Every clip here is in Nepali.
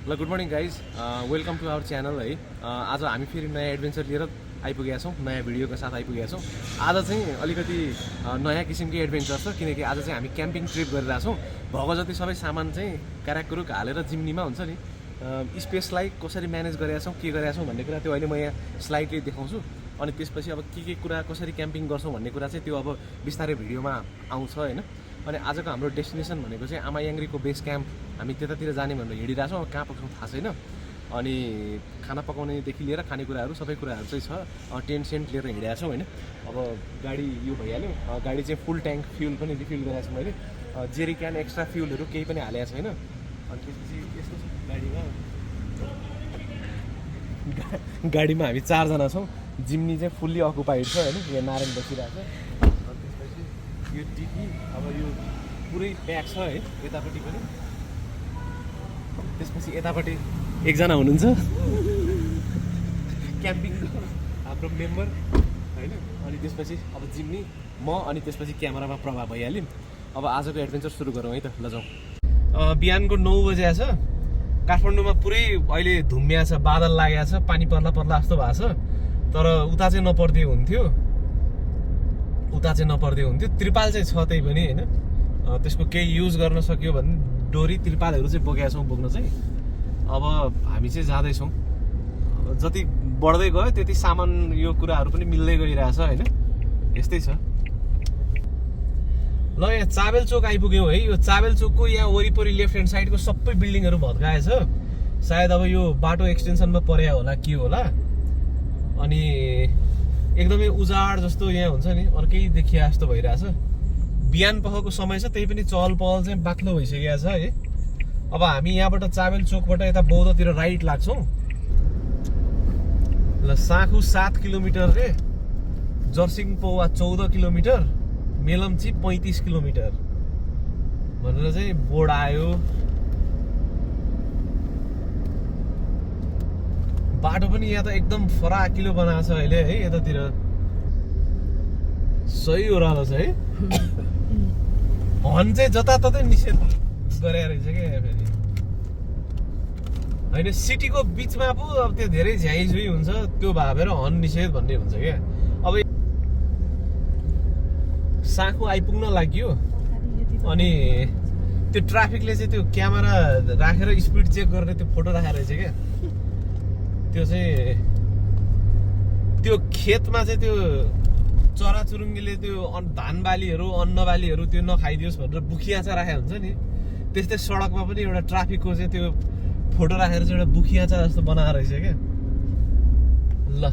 ल good morning guys, welcome to our channel है। आज हामी फेरि नयाँ एडभेन्चर लिएर आइपुगेका छौँ, नयाँ भिडियोको साथ आइपुगेका छौँ। आज चाहिँ अलिकति नयाँ किसिमको एडभेन्चर छ, किनकि आज चाहिँ हामी क्याम्पिङ ट्रिप गरिरहेको छौँ। भएको जति सबै सामान चाहिँ क्याराकरुक हालेर जिम्नीमा हुन्छ नि, स्पेसलाई कसरी म्यानेज गरेका छौँ, के गरेका छौँ भन्ने कुरा त्यो अहिले म यहाँ स्लाइडले देखाउँछु। अनि त्यसपछि अब के कुरा कसरी क्याम्पिङ गर्छौँ भन्ने कुरा चाहिँ त्यो अब बिस्तारै भिडियोमा आउँछ होइन। अनि आजको हाम्रो डेस्टिनेसन भनेको चाहिँ आमा याङ्ग्रीको बेस क्याम्प। हामी त्यतातिर जाने भनेर हिँडिरहेको छौँ, अब कहाँ पुग्छौँ थाहा छैन। अनि खाना पकाउनेदेखि लिएर खानेकुराहरू सबै कुराहरू चाहिँ छ। टेन्ट सेन्ट लिएर हिँडेको छौँ होइन। अब गाडी यो भइहाल्यो, गाडी चाहिँ फुल ट्याङ्क फ्युल पनि रिफिल गरेको छु मैले। जेरी क्यान एक्स्ट्रा फ्युलहरू केही पनि हालेको छैन। अनि त्यसपछि यस्तो छ गाडीमा हामी 4 जना छौँ। जिम्नी चाहिँ फुल्ली अकुपाइड छ होइन, यहाँ नारायण बसिरहेको छ। अनि त्यसपछि यो टिकी अब यो पुरै प्याक छ है, यतापट्टि पनि। त्यसपछि यतापट्टि एकजना हुनुहुन्छ क्याम्पिङको हाम्रो मेम्बर होइन। अनि त्यसपछि अब जिम्नी, म, अनि त्यसपछि क्यामेरामा प्रभाव भइहाल्यौँ। अब आजको एडभेन्चर सुरु गरौँ है त, ल जाउँ। बिहानको 9 बजे छ। काठमाडौँमा पुरै अहिले धुम्मिया छ, बादल लागेको छ, पानी पर्ला पर्ला जस्तो भएको छ। तर उता चाहिँ नपर्दियो हुन्थ्यो, त्रिपाल चाहिँ छ त्यही पनि होइन। त्यसको केही युज गर्न सक्यो भने डोरी त्रिपालहरू चाहिँ बोकेका छौँ बोक्न चाहिँ। अब हामी चाहिँ जाँदैछौँ, जति बढ्दै गयो त्यति सामान यो कुराहरू पनि मिल्दै गइरहेछ होइन, यस्तै छ। ल यहाँ चाबेल चोक आइपुग्यौँ है। यो चाबेल चोकको यहाँ वरिपरि लेफ्ट ह्यान्ड साइडको सबै बिल्डिङहरू भत्काएछ। सायद अब यो बाटो एक्सटेन्सनमा पर्या होला के होला। अनि एकदमै उजाड जस्तो यहाँ हुन्छ नि, अर्कै देखिया जस्तो भइरहेछ। बिहान पखको समय छ, त्यही पनि चहल पहल चाहिँ बाक्लो भइसकेको छ है। अब हामी यहाँबाट चाबेल चोकबाट यता बौद्धतिर राइट लाग्छौँ। ल साँखु 7 किलोमिटर रे, जर्सिङपौवा 14 किलोमिटर, मेलम्ची 35 किलोमिटर भनेर चाहिँ बोर्ड आयो। बाटो पनि यहाँ त एकदम फराकिलो बनाएको छ अहिले है। यतातिर सही ओह्रालो छ है। हर्न चाहिँ जताततै निषेध गरे रहेछ क्या फेरि होइन। सिटीको बिचमा पो अब त्यो धेरै झ्याइझुइ हुन्छ, त्यो भएर हर्न निषेध भन्ने हुन्छ क्या। अब साँखु आइपुग्न लाग्यो। अनि त्यो ट्राफिकले चाहिँ त्यो क्यामेरा राखेर स्पिड चेक गर्ने त्यो फोटो राखेर रहेछ क्या। त्यो चाहिँ त्यो खेतमा चाहिँ त्यो चराचुरुङ्गीले त्यो धान बालीहरू अन्न बालीहरू त्यो नखाइदियोस् भनेर बुखियाचा राखेको हुन्छ नि, त्यस्तै सडकमा पनि एउटा ट्राफिकको चाहिँ त्यो फोटो राखेर चाहिँ एउटा बुखियाचा जस्तो बनाएर रहेछ क्या। ल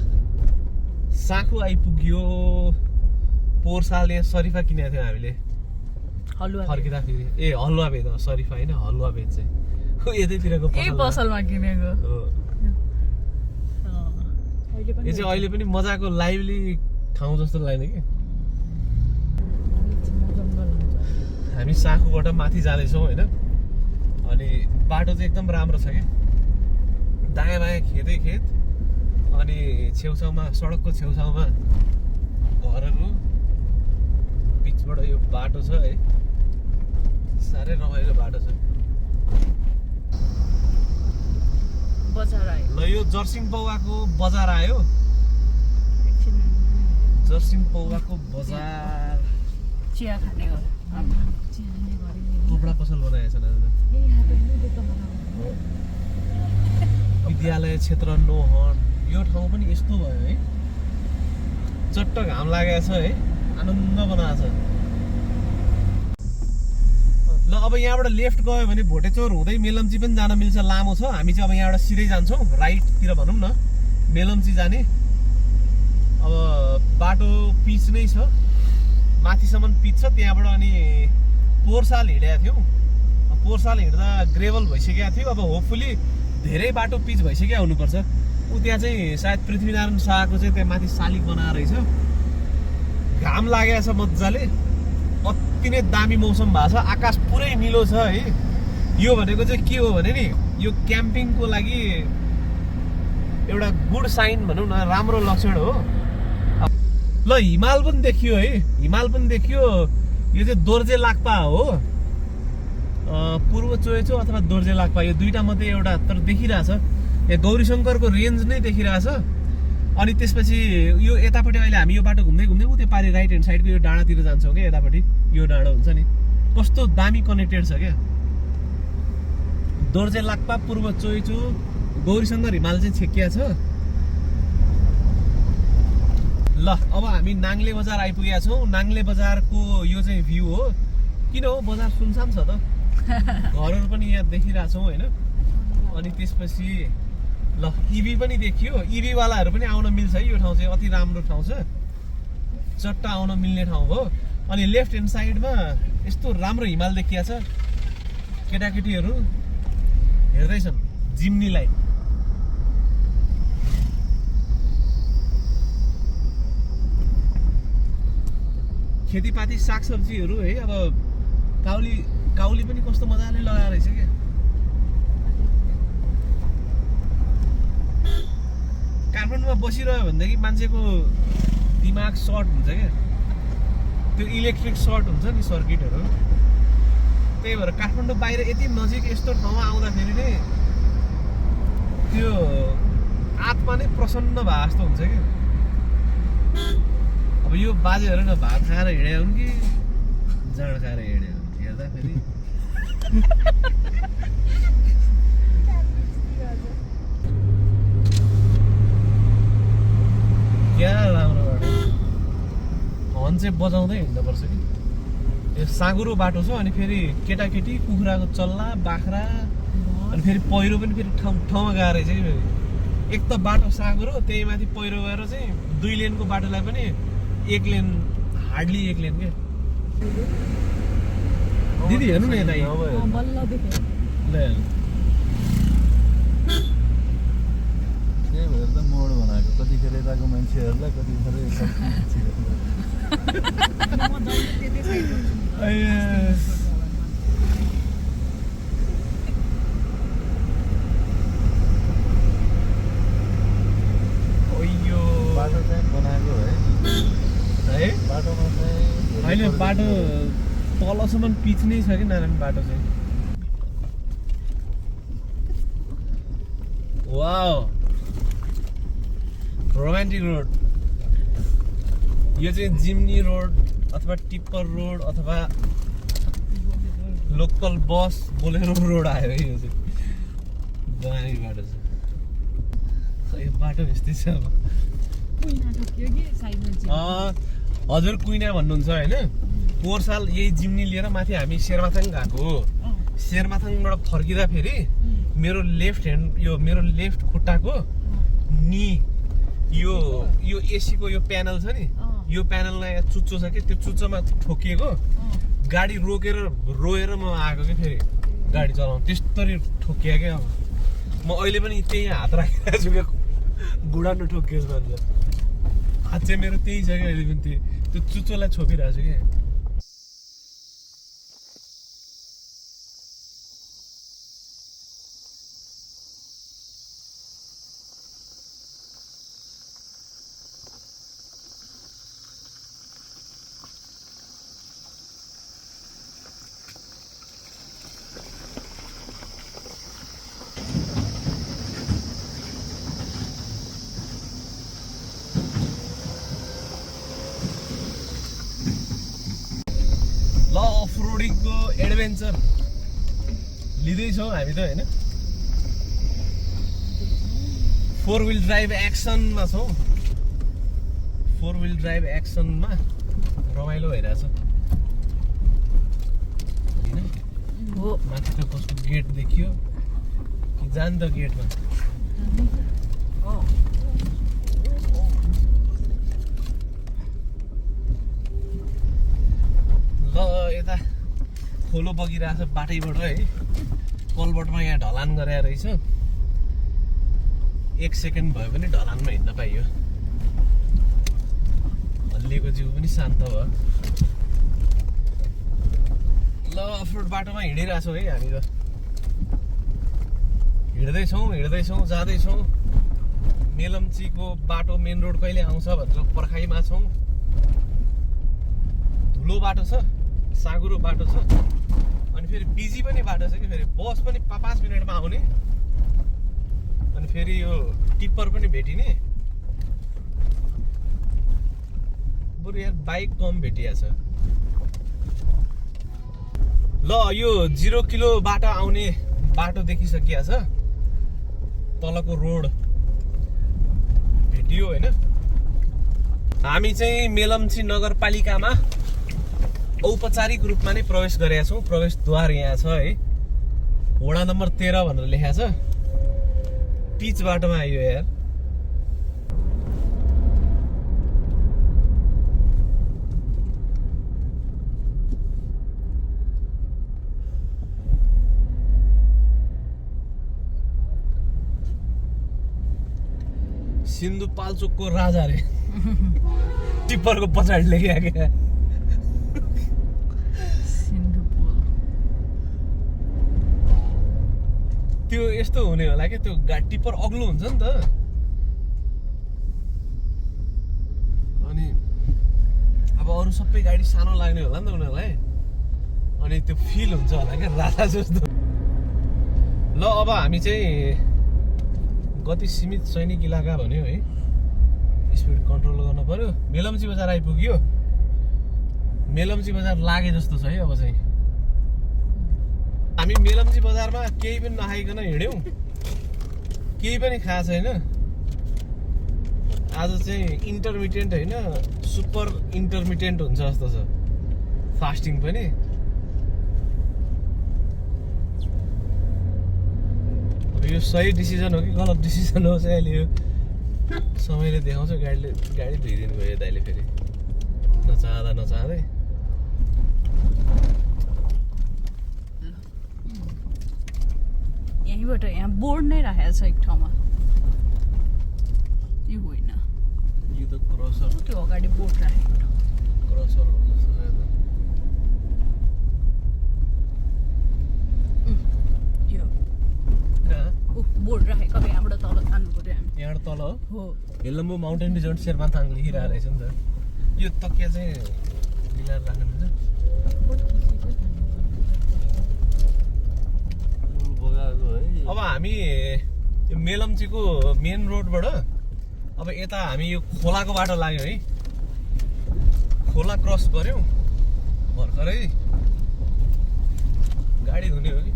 साँखु आइपुग्यो। पोहोर साल यहाँ सरिफा किनेको थियो हामीले फर्किँदाखेरि। ए हलुवा भेज, सरिफा होइन हलुवा भेज चाहिँ यतैतिरको पसलमा किनेको हो। यो चाहिँ अहिले पनि मजाको लाइभली ठाउँ जस्तो लाग्ने कि। हामी साँखुबाट माथि जाँदैछौँ होइन। अनि बाटो चाहिँ एकदम राम्रो छ क्या, दायाँ बायाँ खेतै खेत। अनि छेउछाउमा सडकको छेउछाउमा घरहरू, बिचबाट यो बाटो छ है। साह्रै रमाइलो बाटो छ। बजार आयो। ल यो जर्सिङपौवाको बजार आयो। जर्सिङपौवाको बजार चिया खाने हो, कपडा पसल बनाएछ न। विद्यालय क्षेत्र नोहन, यो ठाउँ पनि यस्तो भयो है। चट्ट घाम लागेको छ है, आनन्द बनाएको छ। ल अब यहाँबाट लेफ्ट गयो भने भोटेचौर हुँदै मेलम्ची पनि जान मिल्छ, लामो छ। हामी चाहिँ अब यहाँबाट सिधै जान्छौँ राइटतिर भनौँ न, मेलम्ची जाने। अब बाटो पिच नै छ, माथिसम्म पिच छ त्यहाँबाट। अनि पोहोर साल हिँडेका थियौँ, पोहोर साल हिँड्दा ग्रेभल भइसकेको थियो। अब होपफुली धेरै बाटो पिच भइसक्यो हुनुपर्छ। ऊ त्यहाँ चाहिँ सायद पृथ्वीनारायण शाहको चाहिँ त्यहाँ माथि शालिग बनाएर रहेछ। घाम लागेको छ मजाले, अति नै दामी मौसम भएको छ, आकाश पुरै निलो छ है। यो भनेको चाहिँ के हो भने नि, यो क्याम्पिङको लागि एउटा गुड साइन भनौँ न, राम्रो लक्षण हो। ल हिमाल पनि देखियो है, हिमाल पनि देखियो। यो चाहिँ दोर्जे लाक्पा हो। पूर्व चोयचो अथवा दोर्जे लाक्पा यो दुईटा मध्ये एउटा तर देखिरहेछ। यहाँ गौरीशङ्करको रेन्ज नै देखिरहेछ। अनि त्यसपछि यो यतापट्टि अहिले हामी यो बाटो घुम्दै घुम्दै उतै पारि राइट ह्यान्ड साइडको यो डाँडातिर जान्छौँ क्या। यतापट्टि यो डाँडा हुन्छ नि, कस्तो दामी कनेक्टेड छ क्या। दोर्जे लाक्पा, पूर्व चोयचो, गौरीशङ्कर हिमाल चाहिँ छेकिया छ। ल अब हामी नाङ्ले बजार आइपुगेका छौँ। नाङ्ले बजारको यो चाहिँ भ्यू हो। किन हो बजार सुनसान छ त, घरहरू पनि यहाँ देखिरहेछौँ होइन। अनि त्यसपछि ल इभी पनि देखियो। इभीवालाहरू पनि आउन मिल्छ है। यो ठाउँ चाहिँ अति राम्रो ठाउँ छ, चट्ट आउन मिल्ने ठाउँ हो। अनि लेफ्ट ह्यान्ड साइडमा यस्तो राम्रो हिमाल देखिया छ। केटाकेटीहरू हेर्दैछन् जिम्नीलाई। खेतीपाती सागसब्जीहरू है। अब काउली पनि कस्तो मजाले लगाएर रहेछ क्या। काठमाडौँमा बसिरह्यो भनेदेखि मान्छेको दिमाग सर्ट हुन्छ क्या। त्यो इलेक्ट्रिक सर्ट हुन्छ नि सर्किटहरू। त्यही भएर काठमाडौँ बाहिर यति नजिक यस्तो ठाउँमा आउँदाखेरि नै त्यो आत्मा नै प्रसन्न भए जस्तो हुन्छ क्या। अब यो बाजेहरू न भात खाएर हिँडे हुन् कि जाँड खाएर हिँडे हुन् हेर्दाखेरि। क्या राम्रो बाटो, हर्न चाहिँ बजाउँदै हिँड्नुपर्छ कि। यो साँगुरो बाटो छ। अनि फेरि केटाकेटी, कुखुराको चल्ला, बाख्रा, अनि फेरि पहिरो पनि फेरि ठाउँमा गएर रहेछ कि। फेरि एक त बाटो साँगुरो, त्यही माथि पहिरो गएर चाहिँ 2 लेनको बाटोलाई पनि 1 लेन, हार्डली 1 लेन क्या। दिदी हेर्नु न यता बल्ल देखेँ। ल त्यही भएर त मोड बनाएको। कतिखेर यताको मान्छेहरूलाई, कतिखेर बाटो चाहिँ बनाएको है। बाटोमा चाहिँ होइन, बाटो तलसम्म पिच नै छ कि नारायण बाटो चाहिँ। Wow, romantic road. यो चाहिँ जिम्नी रोड अथवा टिप्पर रोड अथवा लोकल बस बोलेरो रोड आयो है। यो चाहिँ दामी बाटो छ। यो बाटो यस्तै छ। अब हजुर कुइना भन्नुहुन्छ होइन। पोहोर साल यही जिम्नी लिएर माथि हामी शेरमाथाङ गएको हो। शेरमाथाङबाट फर्किँदा फेरि मेरो लेफ्ट ह्यान्ड, यो मेरो लेफ्ट खुट्टाको नी, यो एसीको यो प्यानल छ नि, यो प्यानलमा यहाँ चुच्चो छ कि, त्यो चुच्चोमा ठोकिएको। गाडी रोकेर रोएर म आएको कि फेरि गाडी चलाउनु, त्यस्तरी ठोकिया क्या। अब म अहिले पनि त्यही हात राखिरहेको छु क्या, गुडानु ठोकियोस् भन्छ। हात चाहिँ मेरो त्यही छ क्या अहिले पनि। त्यो चुच्चोलाई छोपिरहेको छु क्या। अफरोडिङको एडभेन्चर लिँदैछौँ हामी त होइन। 4 व्हिल ड्राइभ एक्सनमा छौँ। 4 व्हिल ड्राइभ एक्सनमा रमाइलो भइरहेछ होइन। माथि त कस्तो गेट देखियो कि जान त गेटमा। ल यता खोलो बगिरहेछ बाटैबाट है। कलबटमा यहाँ ढलान गरे रहेछ। 1 सेकेन्ड भयो भने ढलानमा हिँड्न पाइयो। हल्लिएको जिउ पनि शान्त भयो। ल अफरोड बाटोमा हिँडिरहेछौँ है हामी त। हिँड्दैछौँ जाँदैछौँ। मेलम्चीको बाटो मेन रोड कहिले आउँछ भनेर पर्खाइमा छौँ। धुलो बाटो छ, साँगुरो बाटो छ। अनि फेरि बिजी पनि बाटो छ कि फेरि बस पनि 5 मिनटमा आउने अनि फेरि यो टिप्पर पनि भेटिने बरु यार बाइक कम भेटिया छ ल यो 0 किलोबाट आउने बाटो देखिसकिया छ तलको रोड भेटियो हैन हामी चाहिँ मेलम्ची नगरपालिकामा औपचारिक रूपमा नै प्रवेश गरेका छौं प्रवेशद्वार यहाँ छ है वडा नम्बर 13 भनेर लेखेको छ पिच बाटोमा आइयो यार सिन्धुपाल्चोकको राजा रे टिप्परको पछाडि लेखेको क्या त्यो यस्तो हुने होला क्या त्यो टिप्पर अग्लो हुन्छ नि त अनि अब अरू सबै गाडी सानो लाग्ने होला नि त उनीहरूलाई अनि त्यो फिल हुन्छ होला क्या राजा जस्तो ल अब हामी चाहिँ गति सीमित सैनिक इलाका भन्यो है स्पिड कन्ट्रोल गर्नु पर्यो मेलम्ची बजार आइपुग्यो मेलम्ची बजार लागे जस्तो छ है अब चाहिँ हामी मेलम्ची बजारमा केही पनि नखाइकन हिँड्यौं केही पनि खाएको छैन आज चाहिँ इन्टरमिडिएन्ट हैन सुपर इन्टरमिडिएन्ट हुन्छ जस्तो छ फास्टिङ पनि अब यो सही डिसिजन हो कि गलत डिसिजन हो चाहिँ अहिले यो समयले देखाउँछ गाडी धोइदिनु भयो दाइले फेरि नचाहँदै यहीँबाट यहाँ बोर्ड नै राखेको छ एक ठाउँमा यो होइन यो त क्रसर त्यो अगाडि बोर्ड राखेको क्रसर हो जस्तो छ यो कहाँ बोर्ड राखेको अब यहाँबाट तल जानु पर्यो हामी यहाँबाट तल हो हेलम्बु माउन्टेन रिजोर्ट शेरमाथाङ लेखिरहेको रहेछ नि त यो तकिया चाहिँ मिलाएर राख्नुहुन्छ अब हामी यो मेलम्चीको मेन रोडबाट अब यता हामी यो खोलाको बाटो लाग्यो है खोला क्रस गर्यौं भर्खरै गाडी धुने हो कि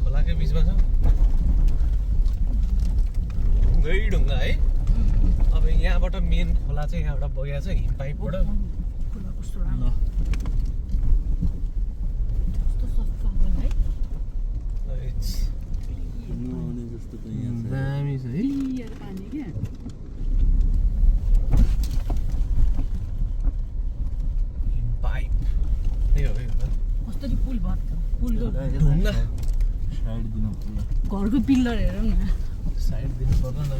खोलाकै बिचमा छ ढुङ्गा है अब यहाँबाट मेन खोला चाहिँ यहाँबाट बगेको छ हिम पाइपबाट खोला कस्तो राम्रो कस्तो सफा होला है दामी छ है क्लियर पानी क्या हिम पाइप त्यही हो कसरी पुल भयो पुलको ढुङ्गा साइड दिनु पर्ला घरको पिल्लर हेरौँ न साइड दिनु पर्दैन है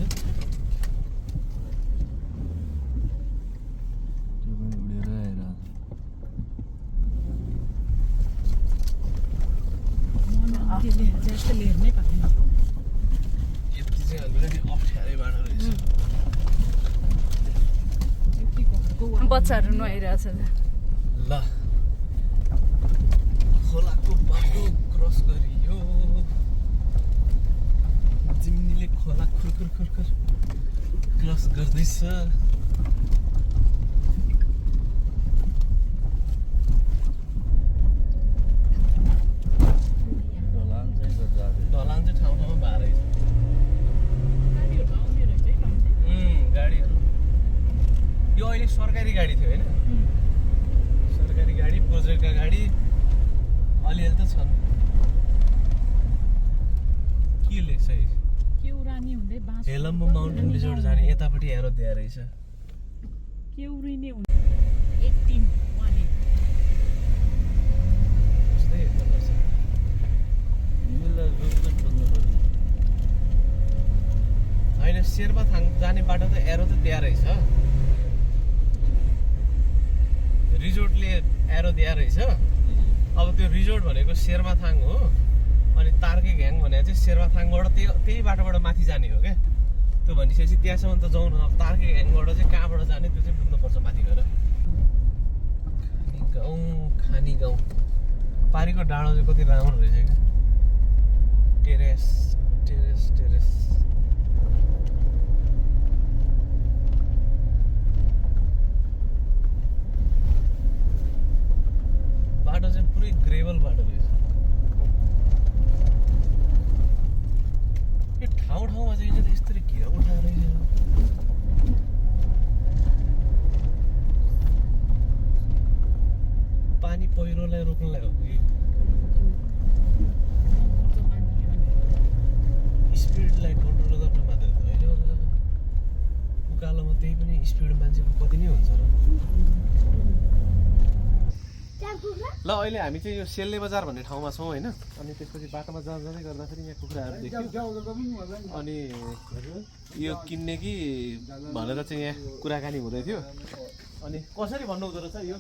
त्यो पनि उडेर आएर त्यसले जस्तोले हेर्नै पाएन यति चाहिँ अलरेडी अप्ठ्यारै बाटो रहेछ बच्चाहरू नुहाइरहेछ ल खोलाको बाटो क्रस गरियो जिम्नीले खोला खुर्खुर क्रस गर्दैछ ढलान चाहिँ ठाउँ ठाउँमा भएर रहेछ गाडीहरू यो अहिले सरकारी गाडी थियो होइन सरकारी गाडी प्रोजेक्टका गाडी अलिअलि त छन् के लेख्छ केउरानी हुँदै बाँस हेलम्बु माउन्टेन रिजोर्ट जाने यतापट्टि एरो दिएर रहेछ केउरिने हुँदै 18 वाली कस्तै हेर्नुपर्छ होइन शेर्पाथाङ जाने बाटो त एरो त दिएर रहेछ रिजोर्टले एरो दिएर रहेछ अब त्यो रिजोर्ट भनेको शेर्माथाङ हो अनि तार्केघ्याङ भनेको चाहिँ शेर्माथाङबाट त्यही बाटोबाट माथि जाने हो क्या त्यो भनिसकेपछि त्यहाँसम्म त जाउँ न अब तार्केघ्याङबाट चाहिँ कहाँबाट जाने त्यो चाहिँ बुझ्नुपर्छ माथि गएर खानी गाउँ पारीको डाँडो चाहिँ कति राम्रो रहेछ क्या टेरेस टेरेस टेरेस बाटो चाहिँ पुरै ग्रेभल बाटो रहेछ यो ठाउँ ठाउँमा चाहिँ यस्तरी घिरा उठाएर रहेछ पानी पहिरोलाई रोक्नलाई हो कि स्पिडलाई कन्ट्रोल गर्न मात्र त होइन उकालोमा त्यही पनि स्पिड मान्छेको कति नै हुन्छ र ल अहिले हामी चाहिँ यो सेल्ले बजार भन्ने ठाउँमा छौँ होइन अनि त्यसपछि बाटोमा जाँदै गर्दाखेरि यहाँ कुखुराहरू देख्यो अनि यो किन्ने कि भनेर चाहिँ यहाँ कुराकानी हुँदै थियो अनि कसरी भन्नु हुँदो रहेछ यो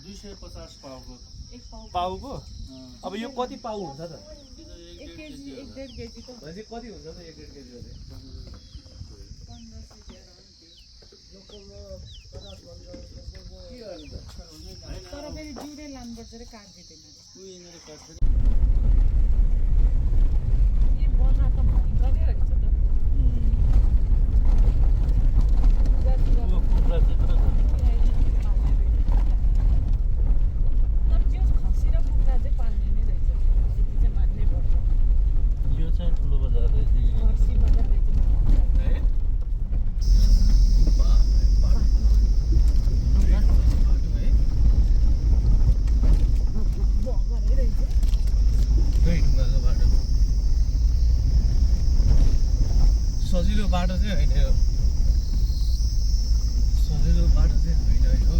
250 पाउको पाउको अब यो कति पाउ हुन्छ त 1 केजी 1.5 केजी त भनेपछि कति हुन्छ त 1.5 केजी चाहिँ तर फेरि जिउले लानुपर्छ रे काट्दिदैन यो बर्खा त भयङ्करै रहेछ त तर त्यो खसी र कुखुरा चाहिँ पाल्ने नै रहेछ त्यति चाहिँ मान्नै पर्छ यो चाहिँ ठुलो बजार रहेछ खसी बजार रहेछ सजिलो बाटो चाहिँ होइन यो सजिलो बाटो चाहिँ होइन यो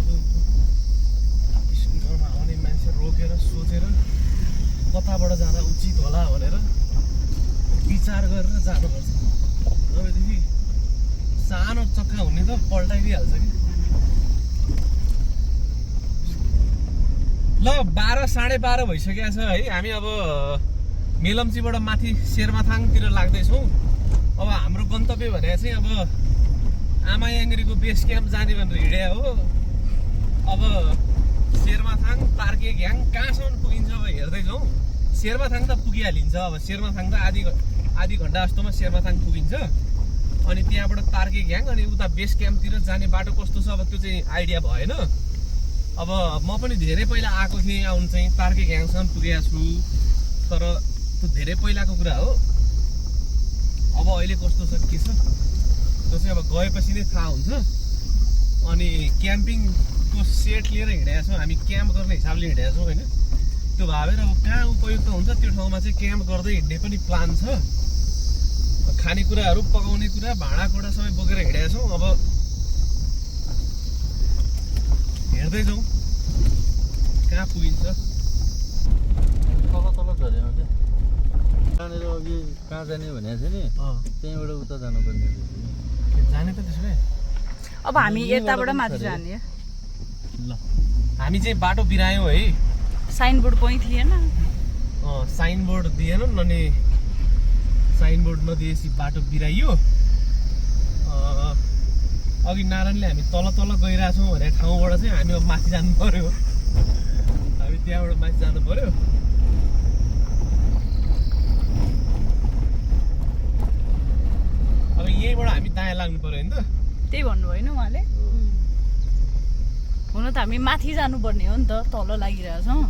स्कुटरमा आउने मान्छे रोकेर सोचेर कताबाट जाँदा उचित होला भनेर विचार गरेर जानुपर्छ नभएदेखि सानो चक्का हुने त पल्टाइदिइहाल्छ कि ल 12 साढे 12 भइसकेको छ है हामी अब मेलम्चीबाट माथि शेरमाथाङतिर लाग्दैछौँ अब हाम्रो गन्तव्य भनेको चाहिँ अब आमा याङ्ग्रीको बेस क्याम्प जाने भनेर हिँड्या हो अब शेरमाथाङ तार्केघ्याङ कहाँसम्म पुगिन्छ अब हेर्दै जाउँ शेरमाथाङ त पुगिहालिन्छ अब शेरमाथाङ त आधी घन्टा जस्तोमा शेरमाथाङ पुगिन्छ अनि त्यहाँबाट तार्केघ्याङ अनि उता बेस क्याम्पतिर जाने बाटो कस्तो छ अब त्यो चाहिँ आइडिया भएन अब म पनि धेरै पहिला आएको थिएँ आउनु चाहिँ तार्केघ्याङसम्म पुगेको छु तर त्यो धेरै पहिलाको कुरा हो अब अहिले कस्तो छ के छ त्यो चाहिँ अब गएपछि नै थाहा हुन्छ अनि क्याम्पिङको सेट लिएर हिँडेका छौँ हामी क्याम्प गर्ने हिसाबले हिँडेका छौँ होइन त्यो भावेर अब कहाँ उपयुक्त हुन्छ त्यो ठाउँमा चाहिँ क्याम्प गर्दै हिँड्ने पनि प्लान छ खानेकुराहरू पकाउने कुरा भाँडाकुँडा सबै बोकेर हिँडेका छौँ अब हेर्दै जाउँ कहाँ पुगिन्छ तल झऱ्यो क्या कहाँनिर अघि कहाँ जाने भनेको थियो नि त्यहीँबाट उता जानुपर्ने जाने त त्यसो भए अब हामी यताबाट माथि जाने ल हामी चाहिँ बाटो बिरायौँ है साइनबोर्ड पनि थिएन साइनबोर्ड दिएनन् अनि साइनबोर्ड नदिएपछि बाटो बिराइयो अघि नारायणले हामी तल तल गइरहेछौँ भन्ने ठाउँबाट चाहिँ हामी अब माथि जानु पर्यो हामी त्यहाँबाट माथि जानु पर्यो अब यहीँबाट हामी दायाँ लाग्नु पर्यो नि त त्यही भन्नु होइन उहाँले हुन त हामी माथि जानुपर्ने हो नि त तल लागिरहेछौँ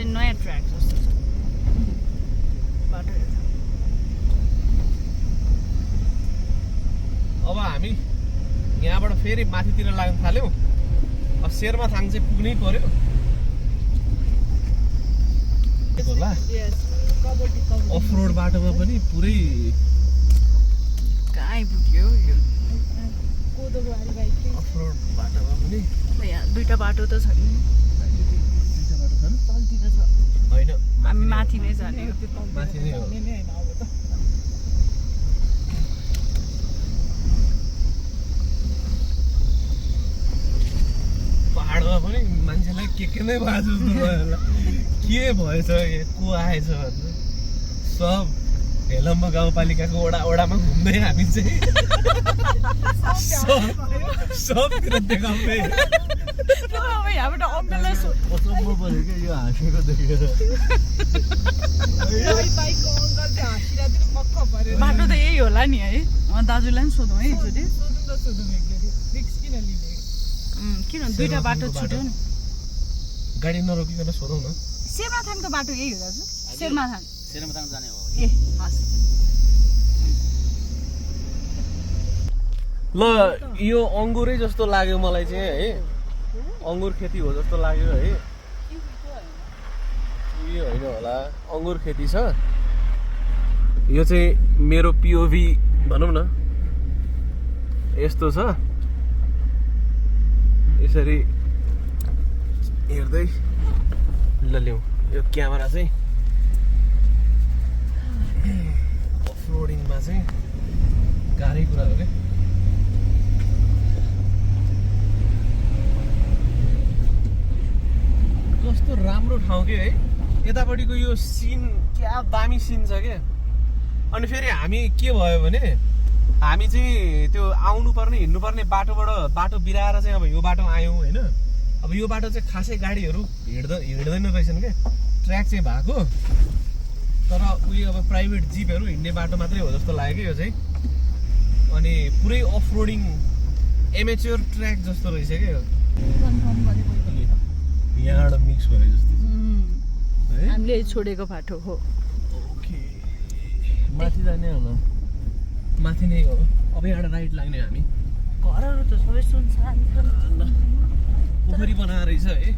नयाँ ट्र्याक जस्तो छ बाटो अब हामी यहाँबाट फेरि माथितिर लाग्न थाल्यौँ अब शेरमाथाङ चाहिँ पुग्नै पर्यो होला अफ रोड बाटोमा पनि पुरै कहाँ आइपुग्यो यो अफ रोड बाटोमा पनि यहाँ दुईटा बाटो त छ नि होइन हामी माथि नै जाने हो माथि नै हो पहाड पनि मान्छेलाई के नै भयो जस्तो भयो होला के भएछ को आएछ भन्नु सब हेलम्बु गाउँपालिकाको ओडामा घुम्दै हामी चाहिँ सबतिर देखाउँदै यहाँबाट अम्बेलाई अचम्म पऱ्यो क्या यो हाँसेको देखेर बाटो त यही होला नि है दाजुलाई पनि सोधौँ है एकचोटि किन दुईटा बाटो छुट्यो नि गाडी नरोकिकन सोधौँ न शेरमाथाङको बाटो यही हो दाजु शेरमाथाङ जाने हो ए हस् ल यो अङ्गुरै जस्तो लाग्यो मलाई चाहिँ है अङ्गुर खेती हो जस्तो लाग्यो है यो होइन होला अङ्गुर खेती छ यो चाहिँ मेरो पिओभी भनौँ न यस्तो छ यसरी हेर्दै ल ल्याउँ यो क्यामेरा चाहिँ अफरोडिङमा चाहिँ गाह्रै कुरा हो क्या कस्तो राम्रो ठाउँ के है यतापट्टिको यो सिन क्या दामी सिन छ क्या अनि फेरि हामी के भयो भने हामी चाहिँ त्यो आउनुपर्ने हिँड्नुपर्ने बाटो बिराएर चाहिँ अब यो बाटो आयौँ होइन अब यो बाटो चाहिँ खासै गाडीहरू हिँड्दैन रहेछन् क्या ट्र्याक चाहिँ भएको तर उयो अब प्राइभेट जिपहरू हिँड्ने बाटो मात्रै हो जस्तो लाग्यो क्या यो चाहिँ अनि पुरै अफ रोडिङ एमेच्योर ट्र्याक जस्तो रहेछ क्या यो यहाँबाट मिक्स भयो जस्तो हामीले छोडेको बाटो हो ओके माथि जाने होला माथि नै हो अब यहाँबाट राइट लाग्ने हामी घरहरू त सबै सुनसान पोखरी बनाएर रहेछ है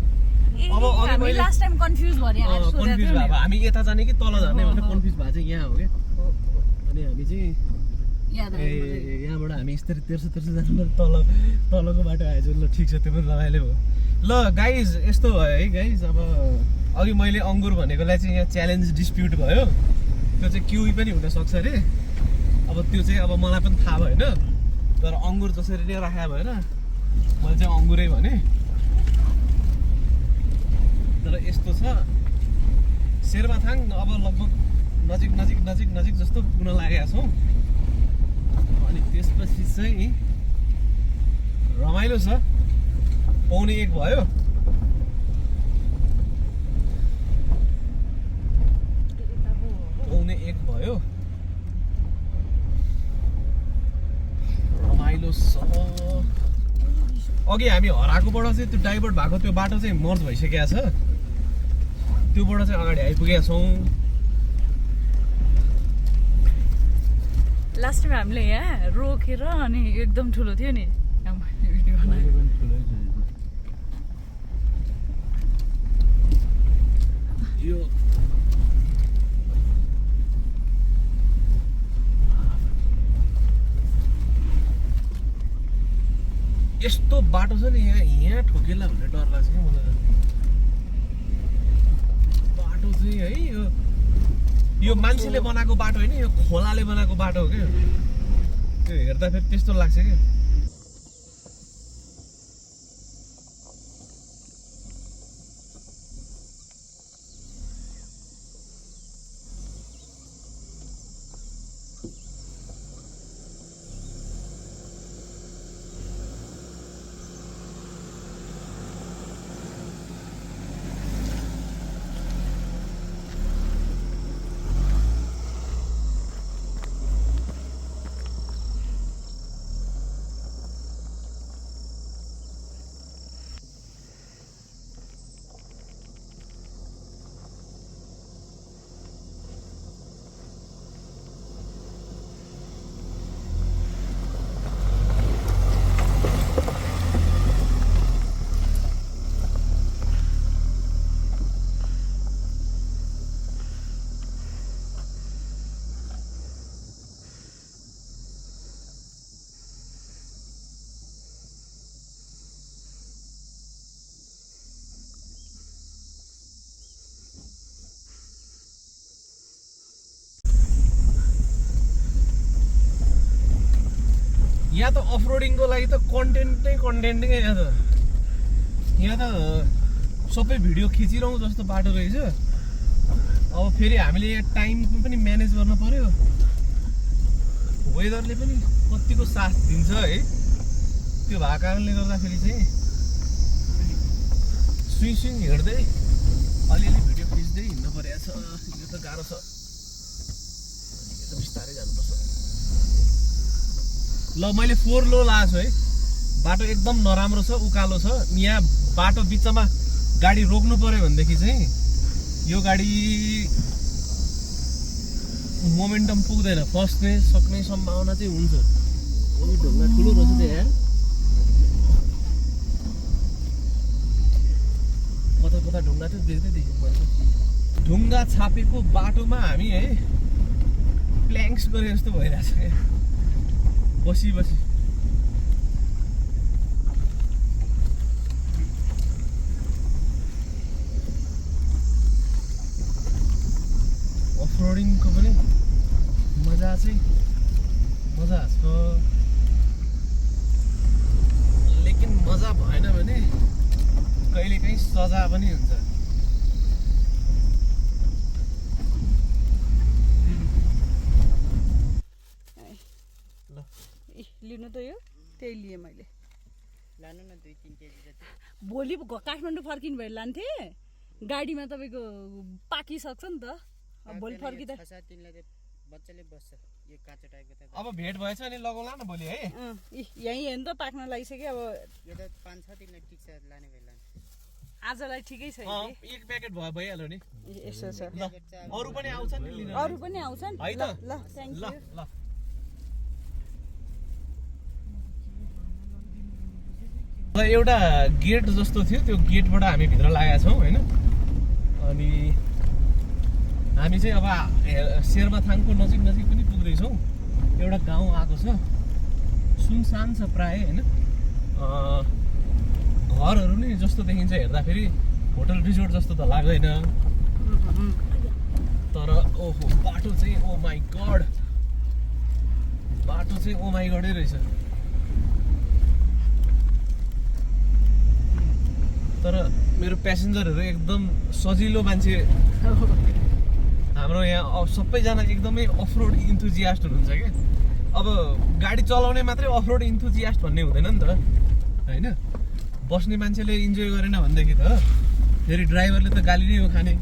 अब हामी लास्ट टाइम कन्फ्युज भरे कन्फ्युज भयो हामी यता जाने कि तल जाने भनेर कन्फ्युज भएको चाहिँ यहाँ हो क्या अनि हामी चाहिँ यहाँबाट हामी यस्तरी तेर्सो जानु तलको बाटो आएछ ल ठिक छ त्यो पनि रमाइलो हो ल गाइज यस्तो भयो है गाइज अब अघि मैले अङ्गुर भनेकोलाई चाहिँ यहाँ च्यालेन्ज डिस्प्युट भयो त्यो चाहिँ क्युई पनि हुनसक्छ अरे अब त्यो चाहिँ अब मलाई पनि थाहा भएन तर अङ्गुर जसरी नै राखेको भएर मैले चाहिँ अङ्गुरै भने तर यस्तो छ शेरमाथाङ अब लगभग नजिक जस्तो पुग्न लागेका छौँ अनि त्यसपछि चाहिँ रमाइलो छ पौने 1 भयो रमाइलो छ अघि हामी हराकोबाट चाहिँ त्यो डाइभर्ट भएको त्यो बाटो चाहिँ मर्ज भइसकेको छ त्योबाट चाहिँ अगाडि आइपुगेका छौँ लास्ट टाइम हामीले यहाँ रोकेर अनि एकदम ठुलो थियो नि भिडियो बनायो यो यस्तो बाटो छ नि यहाँ ठोकेला भन्ने डर लाग्छ क्या मलाई बाटो चाहिँ है यो मान्छेले बनाएको बाटो होइन यो खोलाले बनाएको बाटो हो क्या त्यो हेर्दा फेरि त्यस्तो लाग्छ क्या यहाँ त अफरोडिङको लागि त कन्टेन्ट नै यहाँ त यहाँ त सबै भिडियो खिचिरहँ जस्तो बाटो रहेछ। अब फेरि हामीले यहाँ टाइमको पनि म्यानेज गर्न पर्यो, वेदरले पनि कतिको साथ दिन्छ है। त्यो भएको कारणले गर्दाखेरि चाहिँ सुइङ हिँड्दै अलिअलि भिडियो खिच्दै हिँड्नु परेको छ। यो त गाह्रो छ, यो त बिस्तारै जानुपर्छ। ल मैले 4 लो लगाएको छु है। बाटो एकदम नराम्रो छ, उकालो छ। यहाँ बाटो बिचमा गाडी रोक्नु पर्यो भनेदेखि चाहिँ यो गाडी मोमेन्टम पुग्दैन, फस्ने सक्ने सम्भावना चाहिँ हुन्छ। ढुङ्गा ठुलो रहेछ त यहाँ, कता कता ढुङ्गा चाहिँ देख्दै देखेको पर्छ। ढुङ्गा छापेको बाटोमा हामी है प्ल्याङ्क्स गरे जस्तो भइरहेछ क्या, बसी बसी। अफरोडिङको पनि मजा चाहिँ मजा छ, लेकिन मजा भएन भने कहिलेकाहीँ सजा पनि हुन्छ। ल लिनु त यो त्यही लिएँ मैले। लानु न 2-3 केजी जति। भोलि काठमाडौँ फर्किनु भएर लान्थेँ, गाडीमा तपाईँको पाकिसक्छ नि त। भोलि फर्किँदा 6-7 दिनलाई त बच्चाले बस्छ यो काँचो टाइपको त। अब भेट भएछ अनि लगाउला न भोलि है। यहीँ हेर्नु त पाक्न लागिसक्यो। अब यो त 5-6 दिनलाई ठिक छ, लाने भए लान्छ। आजलाई ठिकै छ। एक प्याकेट भइहाल्यो नि। यसो छ, ल अरू पनि आउँछन् नि लिन, अरू पनि आउँछन् है त। ल थ्याङ्क ल यू। ल एउटा गेट जस्तो थियो, त्यो गेटबाट हामी भित्र लागेका छौँ होइन। अनि हामी चाहिँ अब शेरमाथाङको नजिक नजिक पनि पुग्दैछौँ। एउटा गाउँ आएको छ, सुनसान छ प्राय होइन। घरहरू नि जस्तो देखिन्छ हेर्दाखेरि होटल रिजोर्ट जस्तो त लाग्दैन, तर ओहो बाटो चाहिँ ओ माई गड, बाटो चाहिँ ओ माई गडै रहेछ। तर मेरो प्यासेन्जरहरू एकदम सजिलो मान्छे। हाम्रो यहाँ सबैजना एकदमै अफरोड इन्थुजियास्ट हुनुहुन्छ क्या। अब गाडी चलाउने मात्रै अफरोड इन्थुजियास्ट भन्ने हुँदैन नि त होइन। बस्ने मान्छेले इन्जोय गरेन भनेदेखि त फेरि ड्राइभरले त गाली नै हो खाने।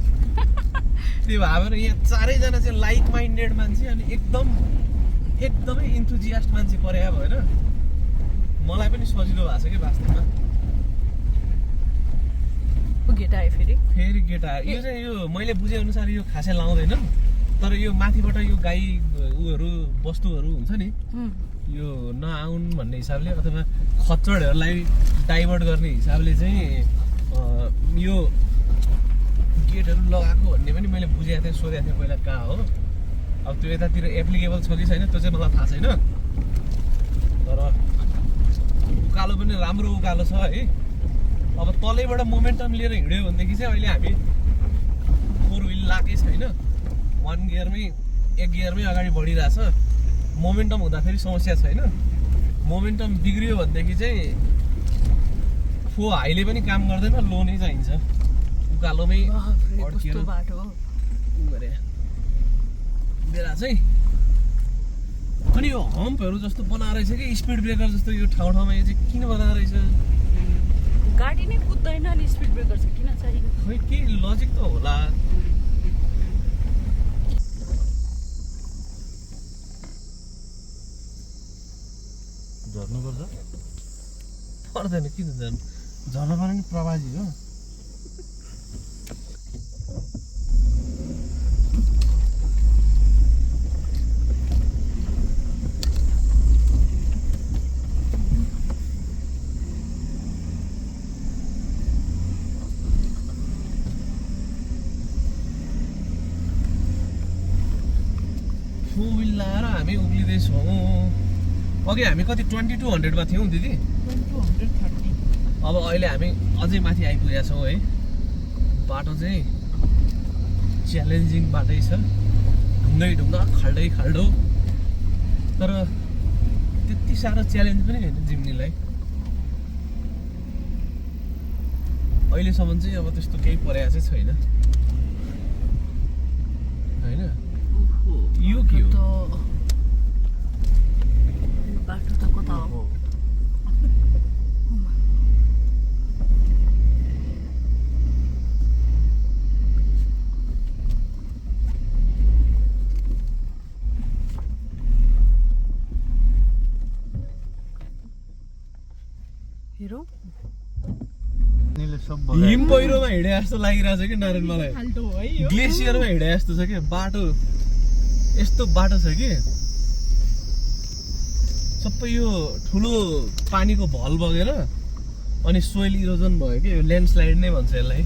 त्यो भएर यहाँ चारैजना चाहिँ लाइक माइन्डेड मान्छे अनि एकदमै इन्थुजियास्ट मान्छे परेको भएर मलाई पनि सजिलो भएको छ कि वास्तवमा। गेट आयो फेरि गेट आयो। यो चाहिँ यो मैले बुझेअनुसार यो खासै लाउँदैन, तर यो माथिबाट यो गाई उहरू वस्तुहरू हुन्छ नि, यो नआउन् भन्ने हिसाबले अथवा खच्चडहरूलाई डाइभर्ट गर्ने हिसाबले चाहिँ यो गेटहरू लगाएको भन्ने पनि मैले बुझेको थिएँ, सोधेको थिएँ पहिला कहाँ हो। अब त्यो यतातिर एप्लिकेबल छ कि छैन त्यो चाहिँ मलाई थाहा छैन, तर उकालो पनि राम्रो उकालो छ है। अब तलैबाट मोमेन्टम लिएर हिँड्यो भनेदेखि चाहिँ अहिले हामी 4 व्हिल लाएकै छैन, 1 गियरमै 1 गियरमै अगाडि बढिरहेछ। मोमेन्टम हुँदाखेरि समस्या छैन, मोमेन्टम बिग्रियो भनेदेखि चाहिँ फो हाईले पनि काम गर्दैन, लो नै चाहिन्छ। उकालोमै बाटो गरे बेला चाहिँ। अनि यो हम्पहरू जस्तो बनाएर रहेछ कि स्पिड ब्रेकर जस्तो यो ठाउँमा यो चाहिँ किन बनाएर रहेछ? गाडी नै कुद्दैन अनि स्पिड ब्रेकर चाहिँ किन चाहियो? खै के लजिक त होला। झर्नुपर्छ पर्दैन, किन झर्नु? झर्न पनि प्रवासी हो। लाएर हामी उक्लिँदैछौँ। अघि हामी कति 2200 मा थियौँ दिदी? 2230। अब अहिले हामी अझै माथि आइपुगेका छौँ है। बाटो चाहिँ च्यालेन्जिङ बाटै छ, ढुङ्गा खाल्डो, तर त्यति साह्रो च्यालेन्ज पनि होइन जिम्नीलाई। अहिलेसम्म चाहिँ अब त्यस्तो केही परेको चाहिँ छैन होइन यो के हो बाटो त कता हो हेरौ हिम पहिरोमा हिँडे जस्तो लागिरहेछ कि नारायण मलाई ग्लेसियरमा हिँडे जस्तो छ कि बाटो यस्तो बाटो छ कि सबै यो ठुलो पानीको भल बगेर अनि सोइल इरोजन भयो कि यो ल्यान्डस्लाइड नै भन्छ यसलाई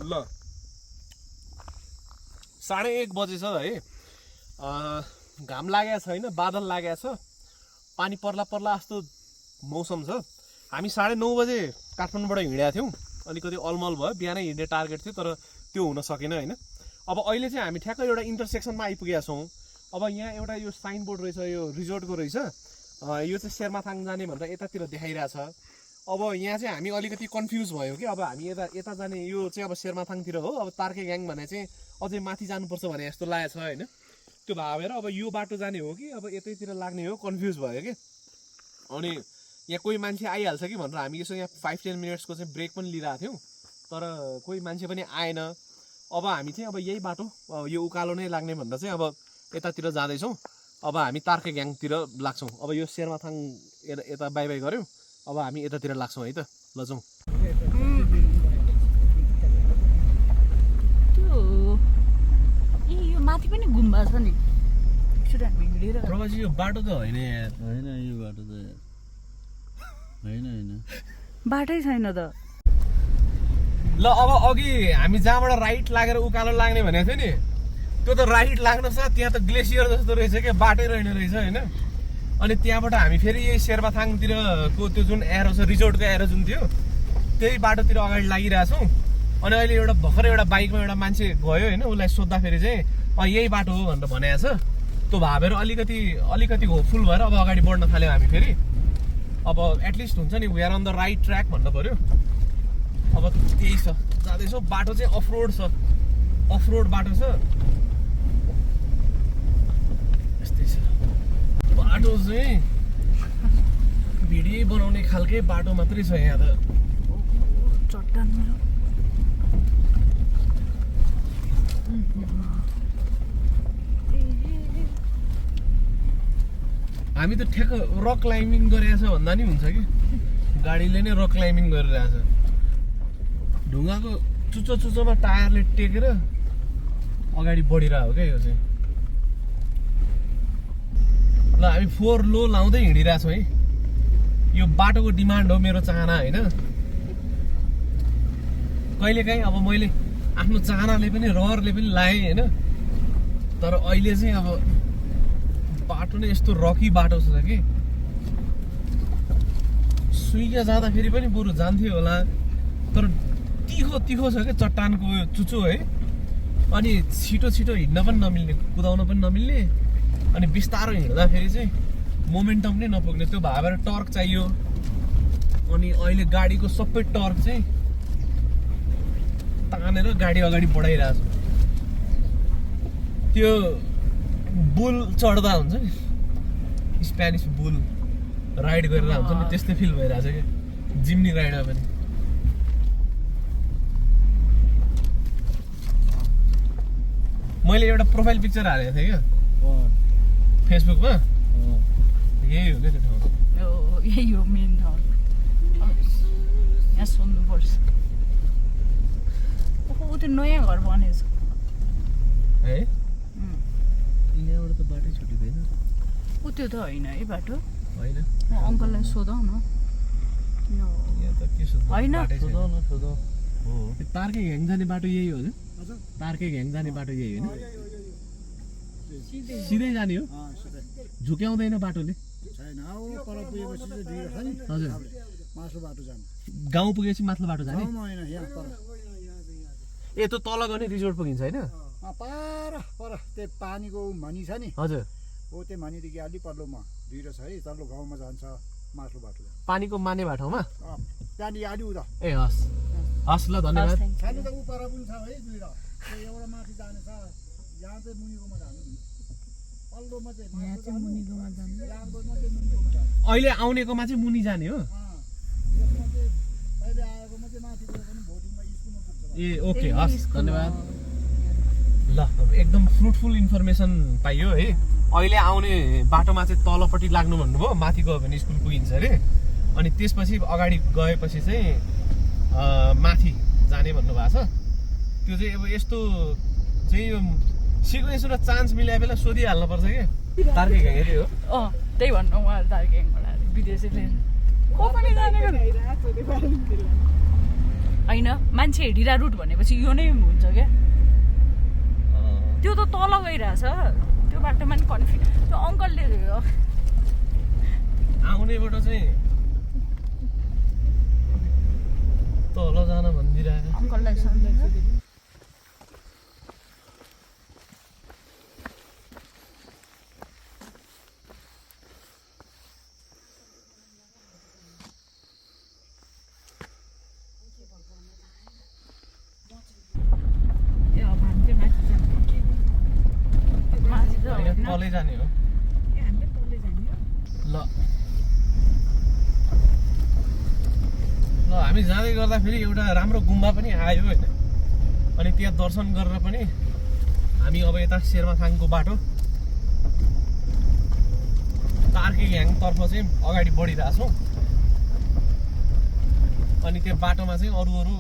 ल 1:30 बजेछ है घाम लागेको छैन बादल लागेको छ पानी पर्ला पर्ला जस्तो मौसम छ हामी 9:30 बजे काठमाडौँबाट हिँडेका थियौँ अलिकति अलमल भयो बिहानै हिँड्ने टार्गेट थियो तर त्यो हुन सकेन होइन अब अहिले चाहिँ हामी ठ्याक्कै एउटा इन्टरसेक्सनमा आइपुगेका छौँ अब यहाँ एउटा यो साइन बोर्ड रहेछ यो रिजोर्टको रहेछ यो चाहिँ शेरमाथाङ जाने भनेर यतातिर देखाइरहेछ अब यहाँ चाहिँ हामी अलिकति कन्फ्युज भयो कि अब हामी यता जाने यो चाहिँ अब शेरमाथाङतिर हो अब तार्केग्याङ भने चाहिँ अझै माथि जानुपर्छ भने जस्तो लागेको छ होइन त्यो भएर अब यो बाटो जाने हो कि अब यतैतिर लाग्ने हो कन्फ्युज भयो कि अनि यहाँ कोही मान्छे आइहाल्छ कि भनेर हामी यसो यहाँ 5-10 मिनट्सको चाहिँ ब्रेक पनि लिइरहेको थियौँ तर कोही मान्छे पनि आएन अब हामी चाहिँ अब यही बाटो यो उकालो नै लाग्ने भनेर चाहिँ अब यतातिर जाँदैछौँ अब हामी तार्केग्याङतिर लाग्छौँ अब यो शेरमाथाङ यता बाई बाई गऱ्यौँ अब हामी यतातिर लाग्छौँ है त ल जाउँ यो माथि पनि गुम्बा छ नि प्रभाजी यो बाटो त होइन होइन यो बाटो त होइन बाटै छैन त ल अब अघि हामी जहाँबाट राइट लागेर उकालो लाग्ने भनेको थियो नि त्यो त राइट लाग्नु छ त्यहाँ त ग्लेसियर जस्तो रहेछ क्या बाटै रहेन रहेछ होइन अनि त्यहाँबाट हामी फेरि यही शेरमाथाङतिरको त्यो जुन एरो छ रिजोर्टको एरो जुन थियो त्यही बाटोतिर अगाडि लागिरहेछौँ अनि अहिले एउटा भर्खर एउटा बाइकमा एउटा मान्छे गयो होइन उसलाई सोद्धाखेरि चाहिँ यही बाटो हो भनेर भनेको छ त्यो भावेर अलिकति होपफुल भएर अब अगाडि बढ्न थाल्यौँ हामी फेरि अब एटलिस्ट हुन्छ नि we are on the right track भन्नु पर्यो अब त्यही छ जाँदैछौँ बाटो चाहिँ अफरोड छ अफरोड बाटो छ यस्तै छ बाटो चाहिँ भिडियो बनाउने खालकै बाटो मात्रै छ यहाँ त चट्टान हामी त ठ्याक्क रक क्लाइम्बिङ गरिरहेछ भन्दा नि हुन्छ कि गाडीले नै रक क्लाइम्बिङ गरिरहेछ ढुङ्गाको चुचोमा टायरले टेकेर अगाडि बढिरहेको क्या यो चाहिँ ल हामी 4 लो लाउँदै हिँडिरहेछौँ है यो बाटोको डिमान्ड हो मेरो चाहना होइन कहिलेकाहीँ अब मैले आफ्नो चाहनाले पनि रहरले पनि लाएँ होइन तर अहिले चाहिँ अब बाटो नै यस्तो रकी बाटो छ कि सुइया जाँदाखेरि पनि बरु जान्थ्यो होला तर तिखो छ क्या चट्टानको चुचो है अनि छिटो हिँड्न पनि नमिल्ने कुदाउन पनि नमिल्ने अनि बिस्तारो हिँड्दाखेरि चाहिँ मोमेन्टम नै नपुग्ने त्यो भएर टर्क चाहियो अनि अहिले गाडीको सबै टर्क चाहिँ तानेर गाडी अगाडि बढाइरहेको छ त्यो बुल चढ्दा हुन्छ नि स्पेनिस बुल राइड गरेर हुन्छ नि त्यस्तै फिल भइरहेछ कि जिम्नी राइडमा पनि मैले एउटा प्रोफाइल पिक्चर हालेको थिएँ क्या फेसबुकमा यही हो क्या त्यो ठाउँ यही हो मेन ठाउँ यहाँ सोध्नुपर्छ त्यो नयाँ घर बनेछ है यहाँबाट त बाटै छुटिँदैन त्यो त होइन है बाटो होइन अङ्कललाई सोधौँ न यहाँ त के सोध्नु होइन सोधौ हो तार्केघ्याङ जाने बाटो यही हो तार्केघ्याङ जाने बाटो यही हो नि सिधै जाने हो झुक्याउँदैन बाटोले हजुर गाउँ पुगेपछि माथिल्लो बाटो जाने ए त्यो तल गर्ने रिजोर्ट पुगिन्छ होइन पर त्यो पानीको भनी छ नि हजुर हो त्यो भनीदेखि अलि पल्लोमा 2 छ है तल्लो गाउँमा जान्छ माथिल्लो बाटो पानीको माने बाटोमा त्यहाँदेखि अलि उता ए हस् हस् ल धन्यवाद खानु त ऊ पर पनि छ है दुईवटा एउटा माथि जाने छ यहाँ चाहिँ मुनिकोमा जानु नि पल्लोमा चाहिँ मुनिकोमा जानु अहिले आउनेकोमा चाहिँ मुनि जाने हो यसमा चाहिँ अहिले आएकोमा चाहिँ माथि गएर पनि भोटिङमा स्कुलमा पुग्छ ए ओके हस् धन्यवाद ल अब एकदम फ्रुटफुल इन्फर्मेसन पाइयो है अहिले आउने बाटोमा चाहिँ तलपट्टि लाग्नु भन्नुभयो माथि गयो भने स्कुल पुगिन्छ अरे अनि त्यसपछि अगाडि गएपछि चाहिँ माथि जाने भन्नुभएको छ त्यो चाहिँ अब यस्तो चाहिँ यो सिक्वेन्स र चान्स मिलाए बेला सोधिहाल्नुपर्छ कि तार्केघ्याङ यति हो त्यही भन्नु उहाँहरू तार्केघ्याङबाट विदेशीले को पनि जानेको होइन मान्छे हिँडिरा रुट भनेपछि यो नै हुन्छ क्या त्यो त तल गइरहेछ त्यो बाटोमा नि कन्फ्युज त्यो अङ्कलले आउनेबाट चाहिँ तल जान भनिदिरहेको अङ्कललाई सम्झिन्छ तलै जाने हो ल ल हामी जाँदै गर्दा फेरि एउटा राम्रो गुम्बा पनि आयो होइन अनि त्यहाँ दर्शन गरेर पनि हामी अब यता शेरमाथाङको बाटो तार्केघ्याङतर्फ चाहिँ अगाडि बढिरहेछौँ अनि त्यो बाटोमा चाहिँ अरू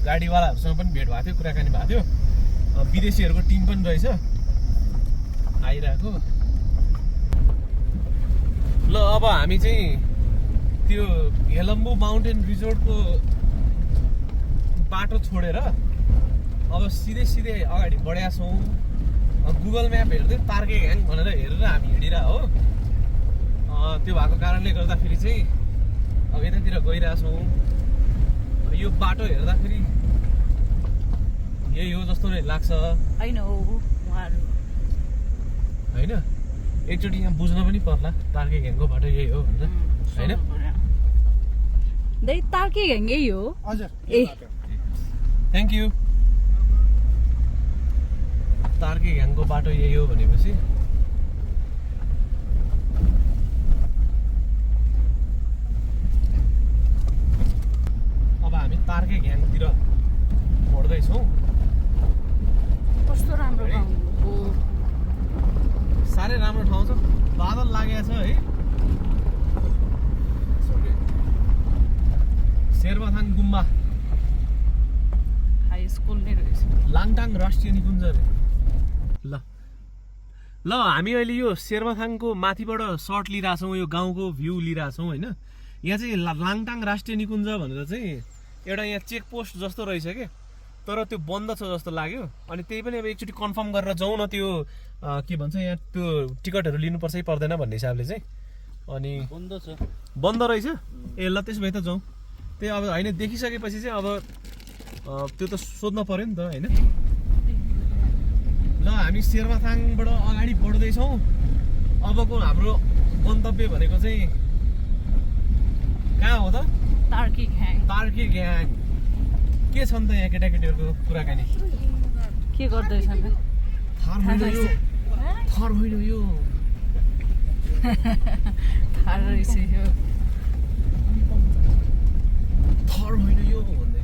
गाडीवालाहरूसँग पनि भेट भएको थियो कुराकानी भएको थियो विदेशीहरूको टिम पनि रहेछ आइरहेको ल अब हामी चाहिँ त्यो हेलम्बु माउन्टेन रिजोर्टको बाटो छोडेर अब सिधै अगाडि बढेका छौँ गुगल म्याप हेर्दै तार्केघ्याङ भनेर हेरेर हामी हिँडिरह हो त्यो भएको कारणले गर्दाखेरि चाहिँ अब यतातिर गइरहेछौँ यो बाटो हेर्दाखेरि यही हो जस्तो नै लाग्छ होइन हो उहाँहरू होइन एकचोटि यहाँ बुझ्न पनि पर्ला तार्केघ्याङको बाटो यही हो भनेर होइन तार्केघ्याङ यही हो हजुर ए थ्याङ्क यू तार्केघ्याङको बाटो यही हो भनेपछि अब हामी तार्केघ्याङतिर बढ्दैछौँ कस्तो राम्रो ठाउँ हो साह्रै राम्रो ठाउँ छ बादल लागेको छ है शेरमाथाङ गुम्बा हाई स्कुल नै रहेछ लाङटाङ राष्ट्रिय निकुञ्ज रे ल हामी अहिले यो शेरमाथाङको माथिबाट सर्ट लिइरहेछौँ यो गाउँको भ्यू लिइरहेछौँ होइन यहाँ चाहिँ लाङटाङ राष्ट्रिय निकुञ्ज भनेर चाहिँ एउटा यहाँ चेकपोस्ट जस्तो रहेछ क्या तर त्यो बन्द छ जस्तो लाग्यो अनि त्यही पनि अब एकचोटि कन्फर्म गरेर जाउँ न त्यो के भन्छ यहाँ त्यो टिकटहरू लिनुपर्छ कि पर्दैन भन्ने हिसाबले चाहिँ अनि बन्द रहेछ ए ल त्यसो भए त जाउँ त्यही अब होइन देखिसकेपछि चाहिँ अब त्यो त सोध्न पर्यो नि त होइन ल हामी शेरमाथाङबाट अगाडि बढ्दैछौँ अबको हाम्रो गन्तव्य भनेको चाहिँ कहाँ हो त तार्केघ्याङ के छ नि त यहाँ केटाकेटीहरूको कुराकानी के गर्दैछन् थार होइन यो थाहा रहेछ यो थर होइन यो भन्दै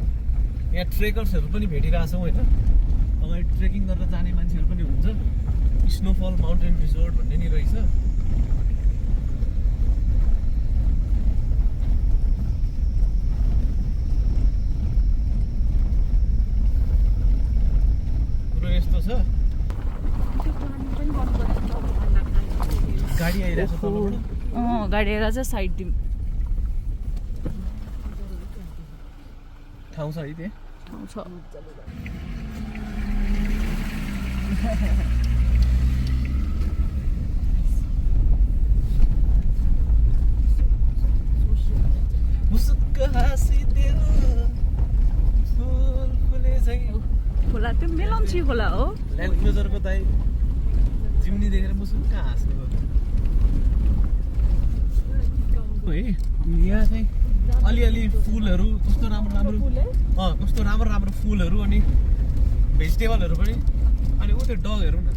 यहाँ ट्रेकर्सहरू पनि भेटिरहेछौँ होइन अगाडि ट्रेकिङ गरेर जाने मान्छेहरू पनि हुन्छ स्नोफल माउन्टेन रिजोर्ट भन्ने नि रहेछ कुरो यस्तो छ गाडी आइरहेछ तलबाट गाडी आएर चाहिँ साइड दिउँ ठाउँ छ है त्यहाँ ठाउँ छ मुसुक्क हाँसिदेऊ फुल फुले चाहिँ खोला त्यो मेलम्ची खोला हो ल्यान्ड क्रुजरको दाइ जिम्नी देखेर मुसुक्क हाँस्नु है यहाँ चाहिँ अलिअलि फुलहरू कस्तो राम्रो राम्रो कस्तो राम्रो राम्रो फुलहरू अनि भेजिटेबलहरू पनि अनि ऊ त्यो डग हेरौँ न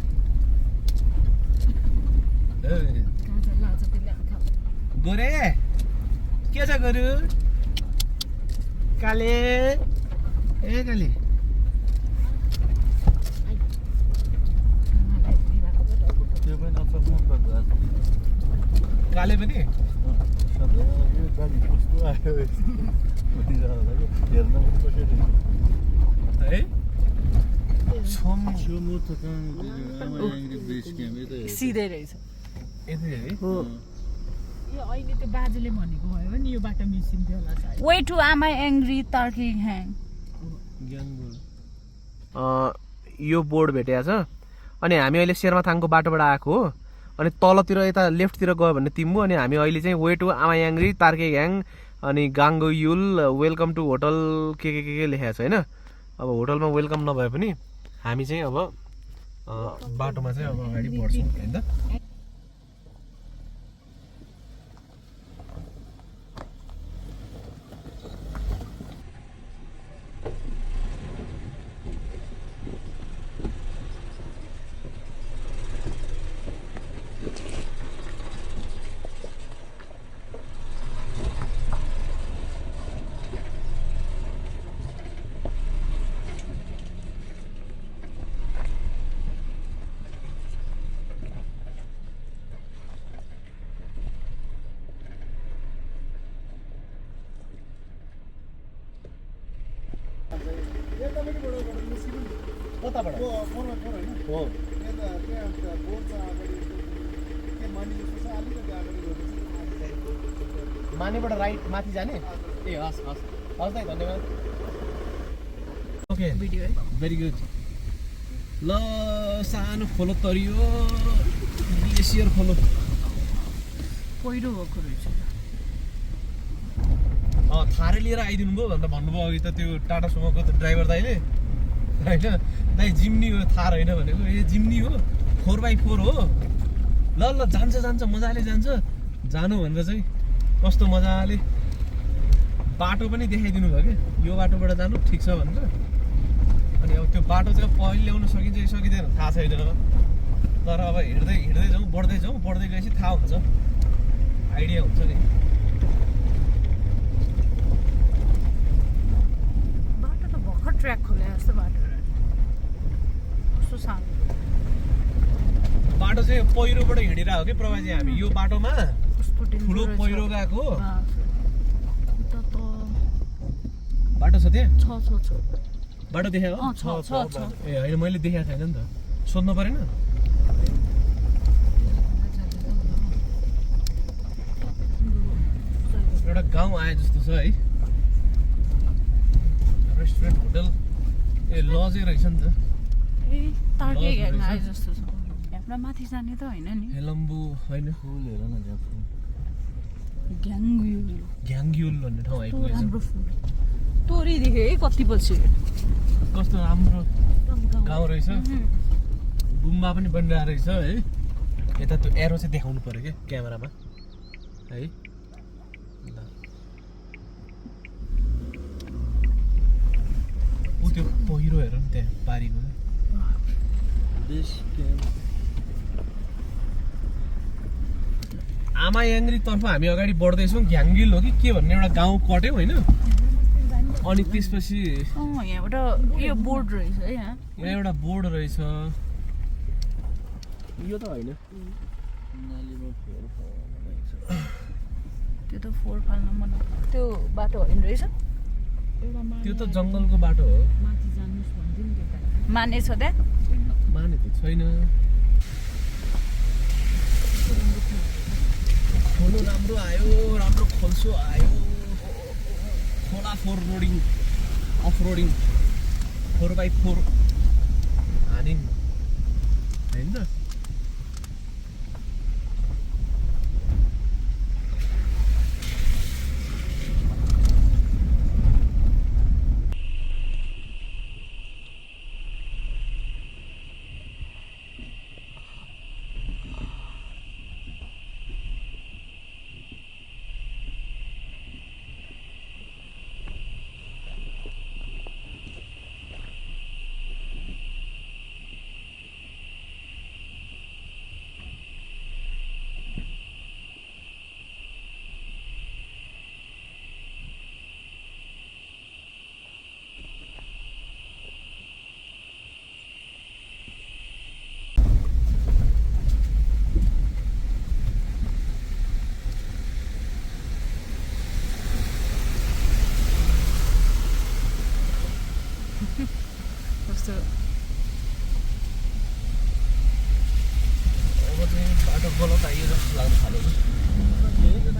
गोरे के छ गोरु काले ए काले त्यो पनि नसक्नु पर्छ काले पनि यो गाडी कस्तो आयो हेर्न पनि कसरी है आमा याङ्ग्री बेस क्याम्प यतै हो। सिधै रहेछ यतै है यो अहिले त्यो बाजेले भनेको भयो नि यो बाटो मिसिन्थ्यो होला सायद वे टु आमा याङ्ग्री तार्किङह्याङ यो बोर्ड भेटेको छ अनि हामी अहिले शेरमाथाङको बाटोबाट आएको हो अनि तलतिर यता लेफ्टतिर गयो भने तिम्बु अनि हामी अहिले चाहिँ वे टु आमा याङ्ग्री तार्केग्याङ अनि गाङ्गोयुल वेलकम टु होटल के लेखेको छ होइन अब होटलमा वेलकम नभए पनि हामी चाहिँ अब बाटोमा चाहिँ अब अगाडि बढ्छौँ होइन कताबाट हो यता त्यहाँ बोर्ड छ अगाडि के मानि जस्तो छ अलिकति अगाडि गएर मानेबाट राइट माथि जाने ए हस् हस् हस् दाइ धन्यवाद ओके भिडियो है भेरी गुड ल सानो खोलो तरियो ग्लेसियर खोलो पहिरो भएको रहेछ थारै लिएर आइदिनु भयो भनेर भन्नुभयो अघि त त्यो टाटा सुमोको त्यो ड्राइभर दाइले होइन दाइ जिम्नी हो थार होइन भनेको ए जिम्नी हो 4x4 हो ल ल जान्छ जान्छ मजाले जान्छ जानु भनेर चाहिँ कस्तो मजाले बाटो पनि देखाइदिनु भयो कि यो बाटोबाट जानु ठिक छ भनेर अनि अब त्यो बाटो चाहिँ पहिले ल्याउन सकिन्छ कि सकिँदैन थाहा छैन तर अब हिँड्दै हिँड्दै जाउँ बढ्दै गएपछि थाहा हुन्छ आइडिया हुन्छ नि बाटो त भर्खर ट्र्याक खोले जस्तो बाटो कस्तो सानो बाटो चाहिँ पहिरोबाट हिँडेर हो कि प्रभाजी हामी यो बाटोमा कस्तो ठुलो पहिरो गएको उता त बाटो छ त्यहाँ छ बाटो देखायो छ ए होइन मैले देखाएको छैन नि त सोध्नु परेन एउटा गाउँ आए जस्तो छ है रेस्टुरेन्ट होटल ए लजै रहेछ नि त ए तार्केग्याङ आए जस्तो छ यहाँबाट माथि जाने त होइन नि हेलम्बु होइन फुल हेर न त्यहाँ फुल घ्याङ्ग्युल भन्ने ठाउँ आइपुगेछ राम्रो फुल तोरी देखेँ है कति पछि कस्तो राम्रो गाउँ रहेछ गुम्बा पनि बनिरहेको रहेछ है यता त्यो एरो चाहिँ देखाउनु पऱ्यो क्या क्यामेरामा है ऊ त्यो पहिरो हेर नि त्यहाँ पारीको बेस क्याम्प आमा याङ्ग्री तर्फ हामी अगाडि बढ्दैछौँ घ्याङ्गिल हो कि के भन्ने एउटा गाउँ कट्यौँ होइन अनि त्यसपछि यहाँबाट यो बोर्ड रहेछ है यहाँ एउटा बोर्ड रहेछ यो त होइन नालीमा फोहोर फाल्छ त्यो त फोहोर फाल्न मन त्यो बाटो होइन रहेछ त्यो त जङ्गलको बाटो हो माने छ त्यहाँ माने त छैन खोलो राम्रो आयो राम्रो खोल्सो आयो खोला four roading off roading 4x4 हानिन् होइन त बाटो गलत आइयो जस्तो लाग्नु थाल्यो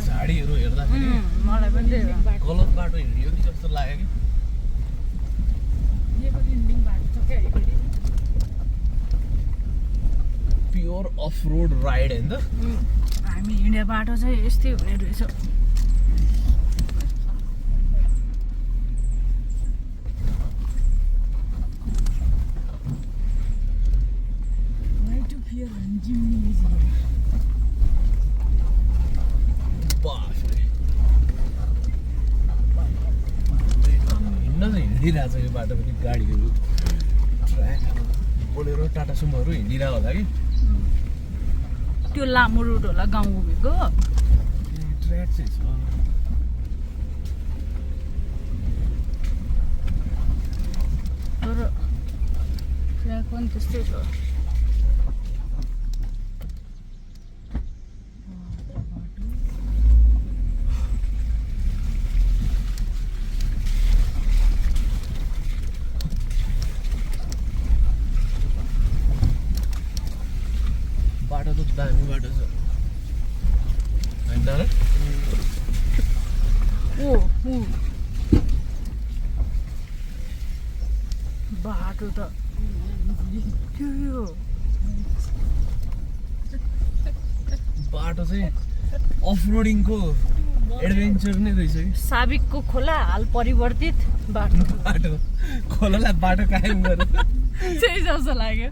झाडीहरू हेर्दाखेरि मलाई पनि त्यही हो। गलत बाटो हिँडियो कि जस्तो लाग्यो कि प्योर अफ रोड राइड होइन त हामी हिँडे बाटो चाहिँ यस्तै हुने रहेछ। बाफरे हिँड्न चाहिँ हिँडिरहेछ यो बाटो पनि गाडीहरू ट्र्याकहरू बोलेरो टाटा सुमोहरू हिँडिरहेको होला कि त्यो लामो रुट होला गाउँ घुमेको। ट्र्याक चाहिँ छ तर ट्र्याक पनि त्यस्तै छ। बाटो त दामी बाटो छ होइन र बाटो त बाटो चाहिँ अफ रोडिङको एडभेन्चर नै रहेछ कि साबिकको खोला हाल परिवर्तित बाटो बाटो खोलालाई बाटो कायम गरेर त्यही जस्तो लाग्यो।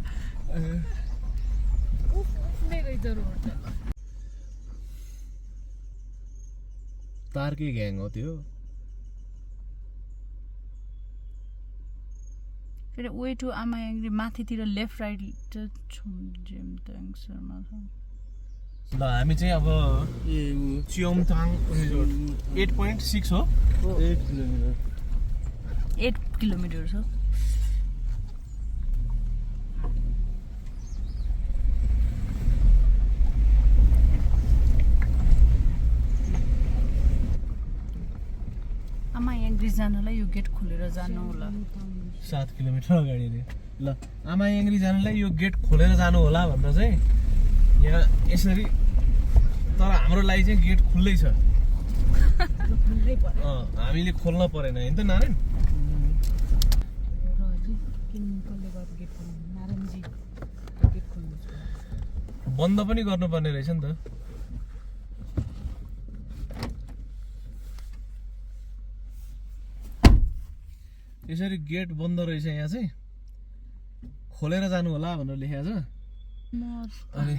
तार्केघ्याङ हो त्यो फेरि वे टु आमा याङ्ग्री माथितिर लेफ्ट राइट जिमताङ सर्माथाङ। ल हामी चाहिँ अब चियोमथाङ 8.6 हो 8 किलोमिटर 8 किलोमिटर छ। आमा याङ्ग्री जानलाई यो गेट खोलेर जानु होला। 7 किलोमिटर अगाडि रे ल आमा याङ्ग्री जानलाई यो गेट खोलेर जानु होला भनेर चाहिँ यहाँ यसरी तर हाम्रो लागि चाहिँ गेट खुल्लै छ हामीले खोल्न परेन होइन त नारायण बन्द पनि गर्नुपर्ने रहेछ नि त यसरी गेट बन्द रहेछ यहाँ चाहिँ खोलेर जानु होला भनेर लेखेको छ अनि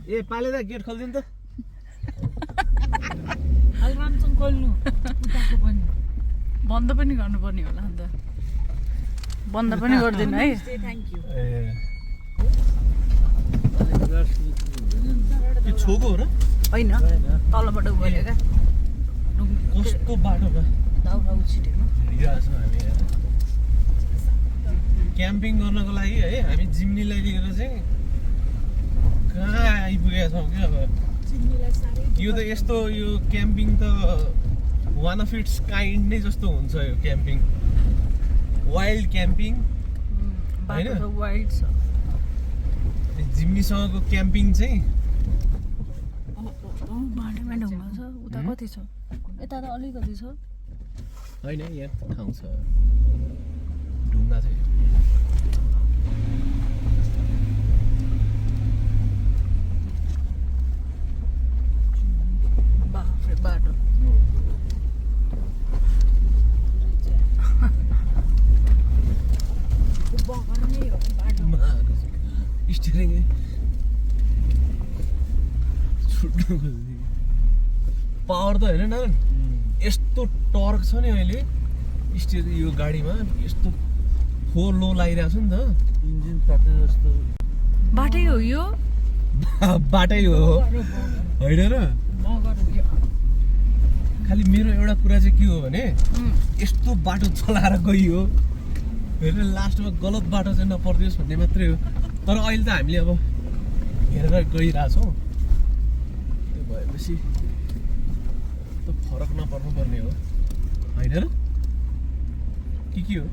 ए पाले दा गेट खोल्दिनु त राम्रोसँग खोल्नु उताको पनि बन्द पनि गर्नुपर्ने होला अन्त बन्द पनि गर्दैन है। के छोको हो र होइन तलबाट गयो क्या कस्तो बाटोमा दाउरा उछिटेको हिँडिरहेको छौँ हामी यहाँ क्याम्पिङ गर्नको लागि है हामी जिम्नीलाई लिएर चाहिँ कहाँ आइपुगेका छौँ क्या अब यो त यस्तो यो क्याम्पिङ त वान अफ इट्स काइन्ड नै जस्तो हुन्छ यो क्याम्पिङ वाइल्ड क्याम्पिङ होइन वाइल्ड छ। जिम्नीसँगको क्याम्पिङ चाहिँ भाँडेमा ढुङ्गा छ उता कति छ यता त अलिकति छ होइन यहाँ ठाउँ छ ढुङ्गा चाहिँ बाटो स्टियरिङ छुट्नु खोज्दै पावर त होइन नारायण यस्तो टर्क छ नि अहिले स्टियरिङ यो गाडीमा यस्तो फोर लो लागिरहेको छ नि त इन्जिन ताते जस्तो बाटै हो यो बाटै हो होइन र खालि मेरो एउटा कुरा चाहिँ के हो भने यस्तो बाटो चलाएर गइयो होइन लास्टमा गलत बाटो चाहिँ नपर्दियोस् भन्ने मात्रै हो तर अहिले त हामीले अब हेरेर गइरहेछौँ त्यो भएपछि त फरक नपर्नुपर्ने हो होइन र के हो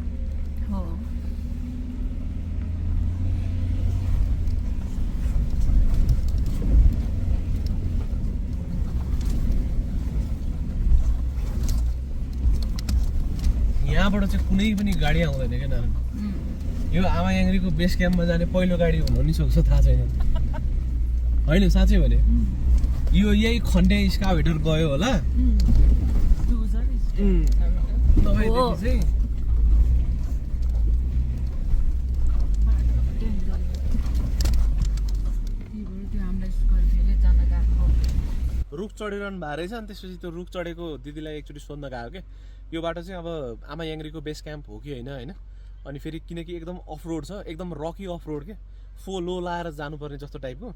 यहाँबाट चाहिँ कुनै पनि गाडी आउँदैन क्या नारायण। यो आमा याङ्ग्रीको बेस क्याम्पमा जाने पहिलो गाडी हुन नि सक्छ, थाहा छैन होइन साँच्चै भने। यो यही खन्डे स्काउटर गयो होला नभएदेखि चाहिँ रुख चढिरहनु भएको रहेछ। अनि त्यसपछि त्यो रुख चढेको दिदीलाई एकचोटि सोध्न गएको क्या यो बाटो चाहिँ अब आमा याङ्ग्रीको बेस क्याम्प हो कि होइन होइन। अनि फेरि किनकि एकदम अफ रोड छ, एकदम रकी अफ रोड के, लो लाएर जानुपर्ने जस्तो टाइपको।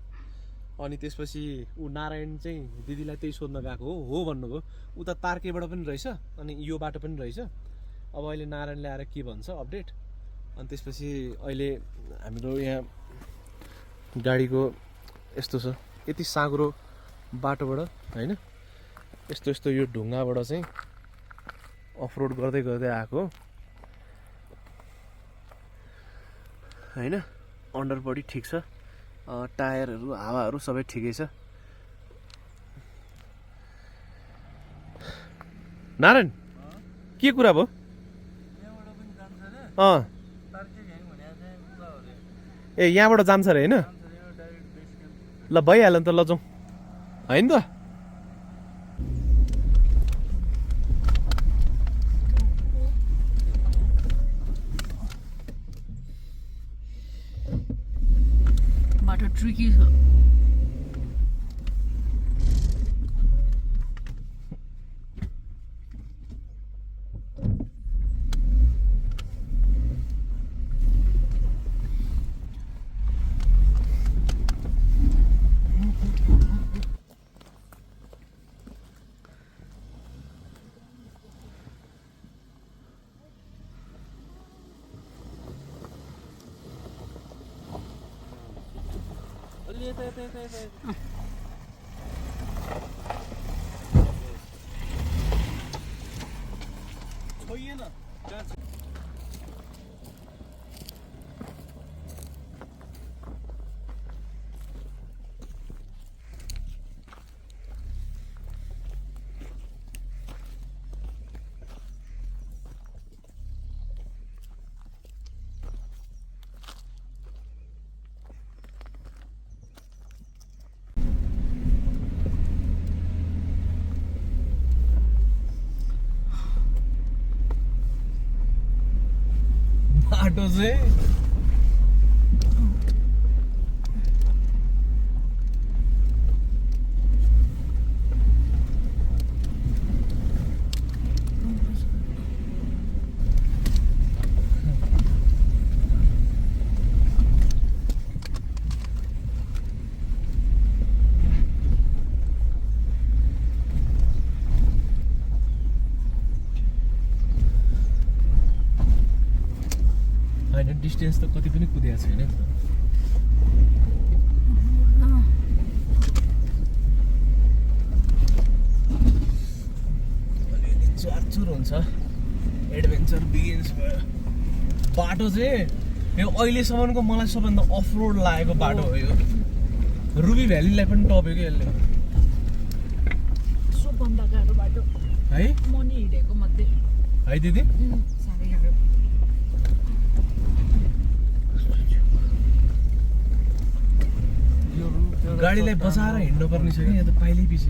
अनि त्यसपछि ऊ नारायण चाहिँ दिदीलाई त्यही सोध्न गएको हो भन्नुभयो। उता तार्केबाट पनि रहेछ अनि यो बाटो पनि रहेछ। अब अहिले नारायणले आएर के भन्छ अपडेट। अनि त्यसपछि अहिले हाम्रो यहाँ गाडीको यस्तो छ, यति साँग्रो बाटोबाट होइन यस्तो यस्तो यो ढुङ्गाबाट चाहिँ अफरोड गर्दै गर्दै आएको होइन। अन्डरबडी ठिक छ, टायरहरू हावाहरू सबै ठिकै छ। नारायण के कुरा भयो? ए यहाँबाट जान्छ अरे होइन? ल भइहाल्यो नि त, ल जाउँ होइन त। बाटो ट्रिकी छ। बाटो चाहिँ डिस्टेन्स त कति पनि कुदेको छैन नि त। अलिअलि चुरचुर हुन्छ, एडभेन्चर बिगिन्स भयो। बाटो चाहिँ यो अहिलेसम्मको मलाई सबभन्दा अफ रोड लागेको बाटो हो यो। रुबी भ्यालीलाई पनि टप्यो क्या यसले। सबभन्दा गाह्रो बाटो है मनी हिँडेको मध्ये है दिदी। साह्रै गाह्रो। गाडीलाई बचाएर हिँड्नु पर्ने छ कि यहाँ त पाइलै पछि।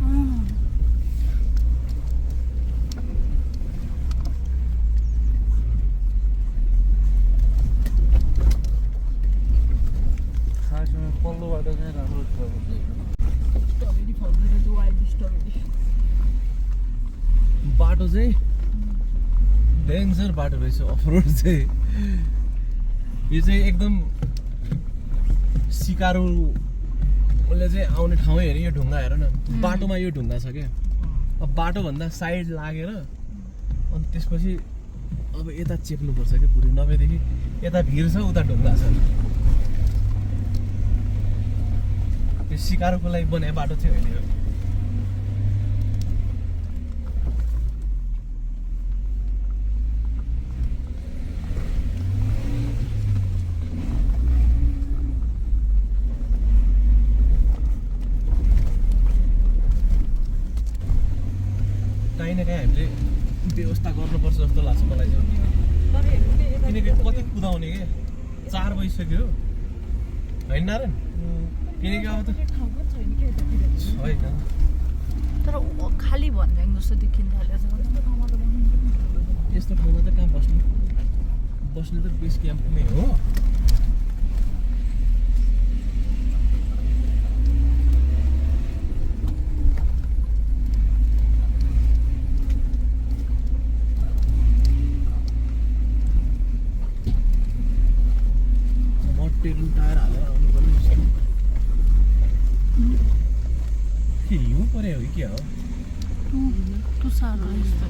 खासमा पल्लो बाटो चाहिँ राम्रो छ। बाटो चाहिँ डेन्जर बाटो रहेछ अफ रोड चाहिँ। यो चाहिँ एकदम सिकारो उसले चाहिँ आउने ठाउँै हेर। यो ढुङ्गा हेर न, बाटोमा यो ढुङ्गा छ क्या। अब बाटोभन्दा साइड लागेर अनि त्यसपछि अब यता चेप्नुपर्छ क्या पुरै, नभएदेखि यता भिर छ उता ढुङ्गा छ। त्यो सिकारोको लागि बनाए बाटो चाहिँ होइन यो। काहीँ न काहीँ हामीले व्यवस्था गर्नुपर्छ जस्तो लाग्छ मलाई चाहिँ। किनकि कति कुदाउने के 4 बजिसक्यो होइन नारायण किनकि अब त छैन तर खाली भन्ज्याङ जस्तो देखिन थालेछ यस्तो ठाउँमा त कहाँ बस्ने त बेस क्याम्पमै हो मटेरुन टायर हालेर आउनु पर्ने के हिउँ पऱ्यो हो कि हो तुसारो यस्तो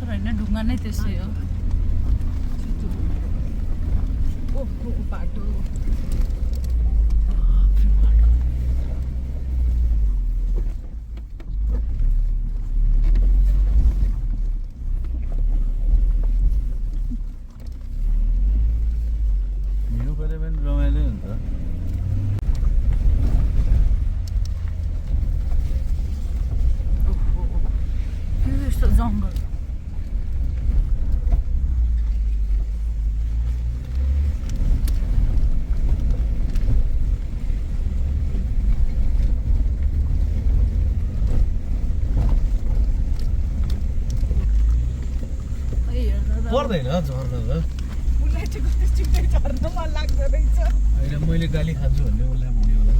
तर होइन ढुङ्गा नै त्यसै हो ओहो बाटो हिउँ पऱ्यो भने रमाइलो हुन्छ यो यस्तो जङ्गल पर्दैन झर्न त झर्न मन लाग्दो रहेछ होइन मैले गाली खान्छु भन्ने उसलाई भन्यो होला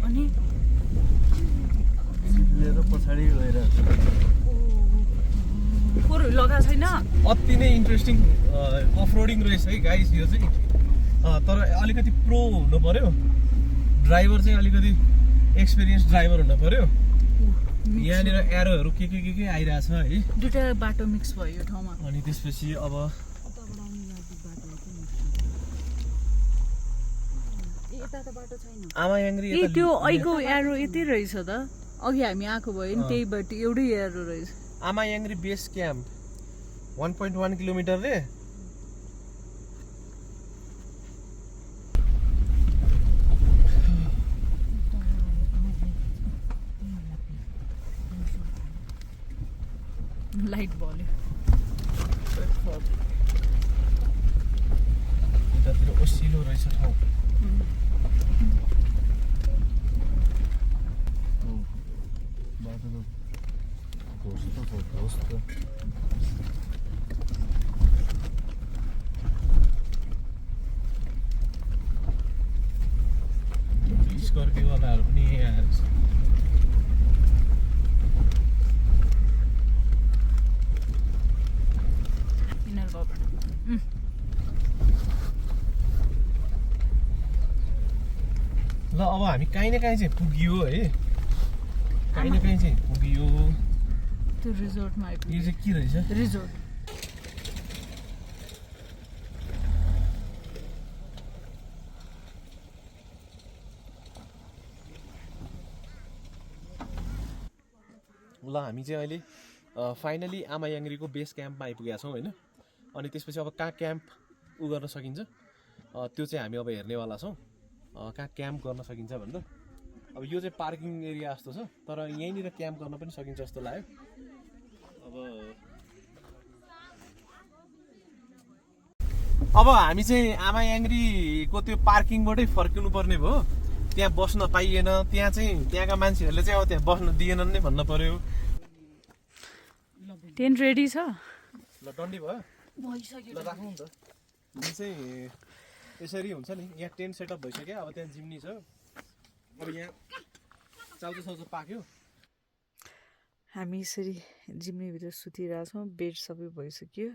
अनि लिएर पछाडि गइरहेको फोहोर लगाएको छैन अति नै इन्ट्रेस्टिङ अफरोडिङ रहेछ है गाइस यो चाहिँ तर अलिकति प्रो हुनु पर्यो ड्राइभर चाहिँ अलिकति एक्सपिरियन्स ड्राइभर हुनु पर्यो यहाँनिर एरोहरू के आइरहेछ है दुईटा बाटो मिक्स भयो यो ठाउँमा अनि त्यसपछि अब आमा याङ्ग्री ए त्यो अहिलेको एरो यति रहेछ त अघि हामी आएको भयो नि त्यही बाटो एउटै एरो रहेछ आमा याङ्ग्री बेस क्याम्प 1.1 किलोमिटर रे लाइट बल्यो यतातिर ओसिलो रहेछ ठाउँ बाटो त घोष त स्कर्पियोवालाहरू पनि यहीँ आएर छ ल अब हामी काहीँ न काहीँ चाहिँ पुगियो है काहीँ न काहीँ चाहिँ पुगियो त्यो रिजोर्टमा यो चाहिँ के रहेछ रिजोर्ट ल हामी चाहिँ अहिले फाइनली आमा याङ्ग्रीको बेस क्याम्पमा आइपुगेका छौँ होइन अनि त्यसपछि अब कहाँ क्याम्प गर्न सकिन्छ त्यो चाहिँ हामी अब हेर्नेवाला छौँ कहाँ क्याम्प गर्न सकिन्छ भन्दा अब यो चाहिँ पार्किङ एरिया जस्तो छ तर यहीँनिर क्याम्प गर्न पनि सकिन्छ जस्तो लाग्यो अब हामी चाहिँ आमा याङ्ग्रीको त्यो पार्किङबाटै फर्किनु पर्ने भयो त्यहाँ बस्न पाइएन त्यहाँका मान्छेहरूले चाहिँ अब त्यहाँ बस्न दिएनन् नै भन्न पर्यो टेन्ट रेडी छ ल डन्डी भयो ल राख्नु नि त जुन चाहिँ यसरी हुन्छ नि यहाँ टेन्ट सेटअप भइसक्यो अब त्यहाँ जिम्नी छ अब यहाँ चाउचाउ पाक्यो हामी यसरी जिम्नीभित्र सुतिरहेछौँ बेड सबै भइसक्यो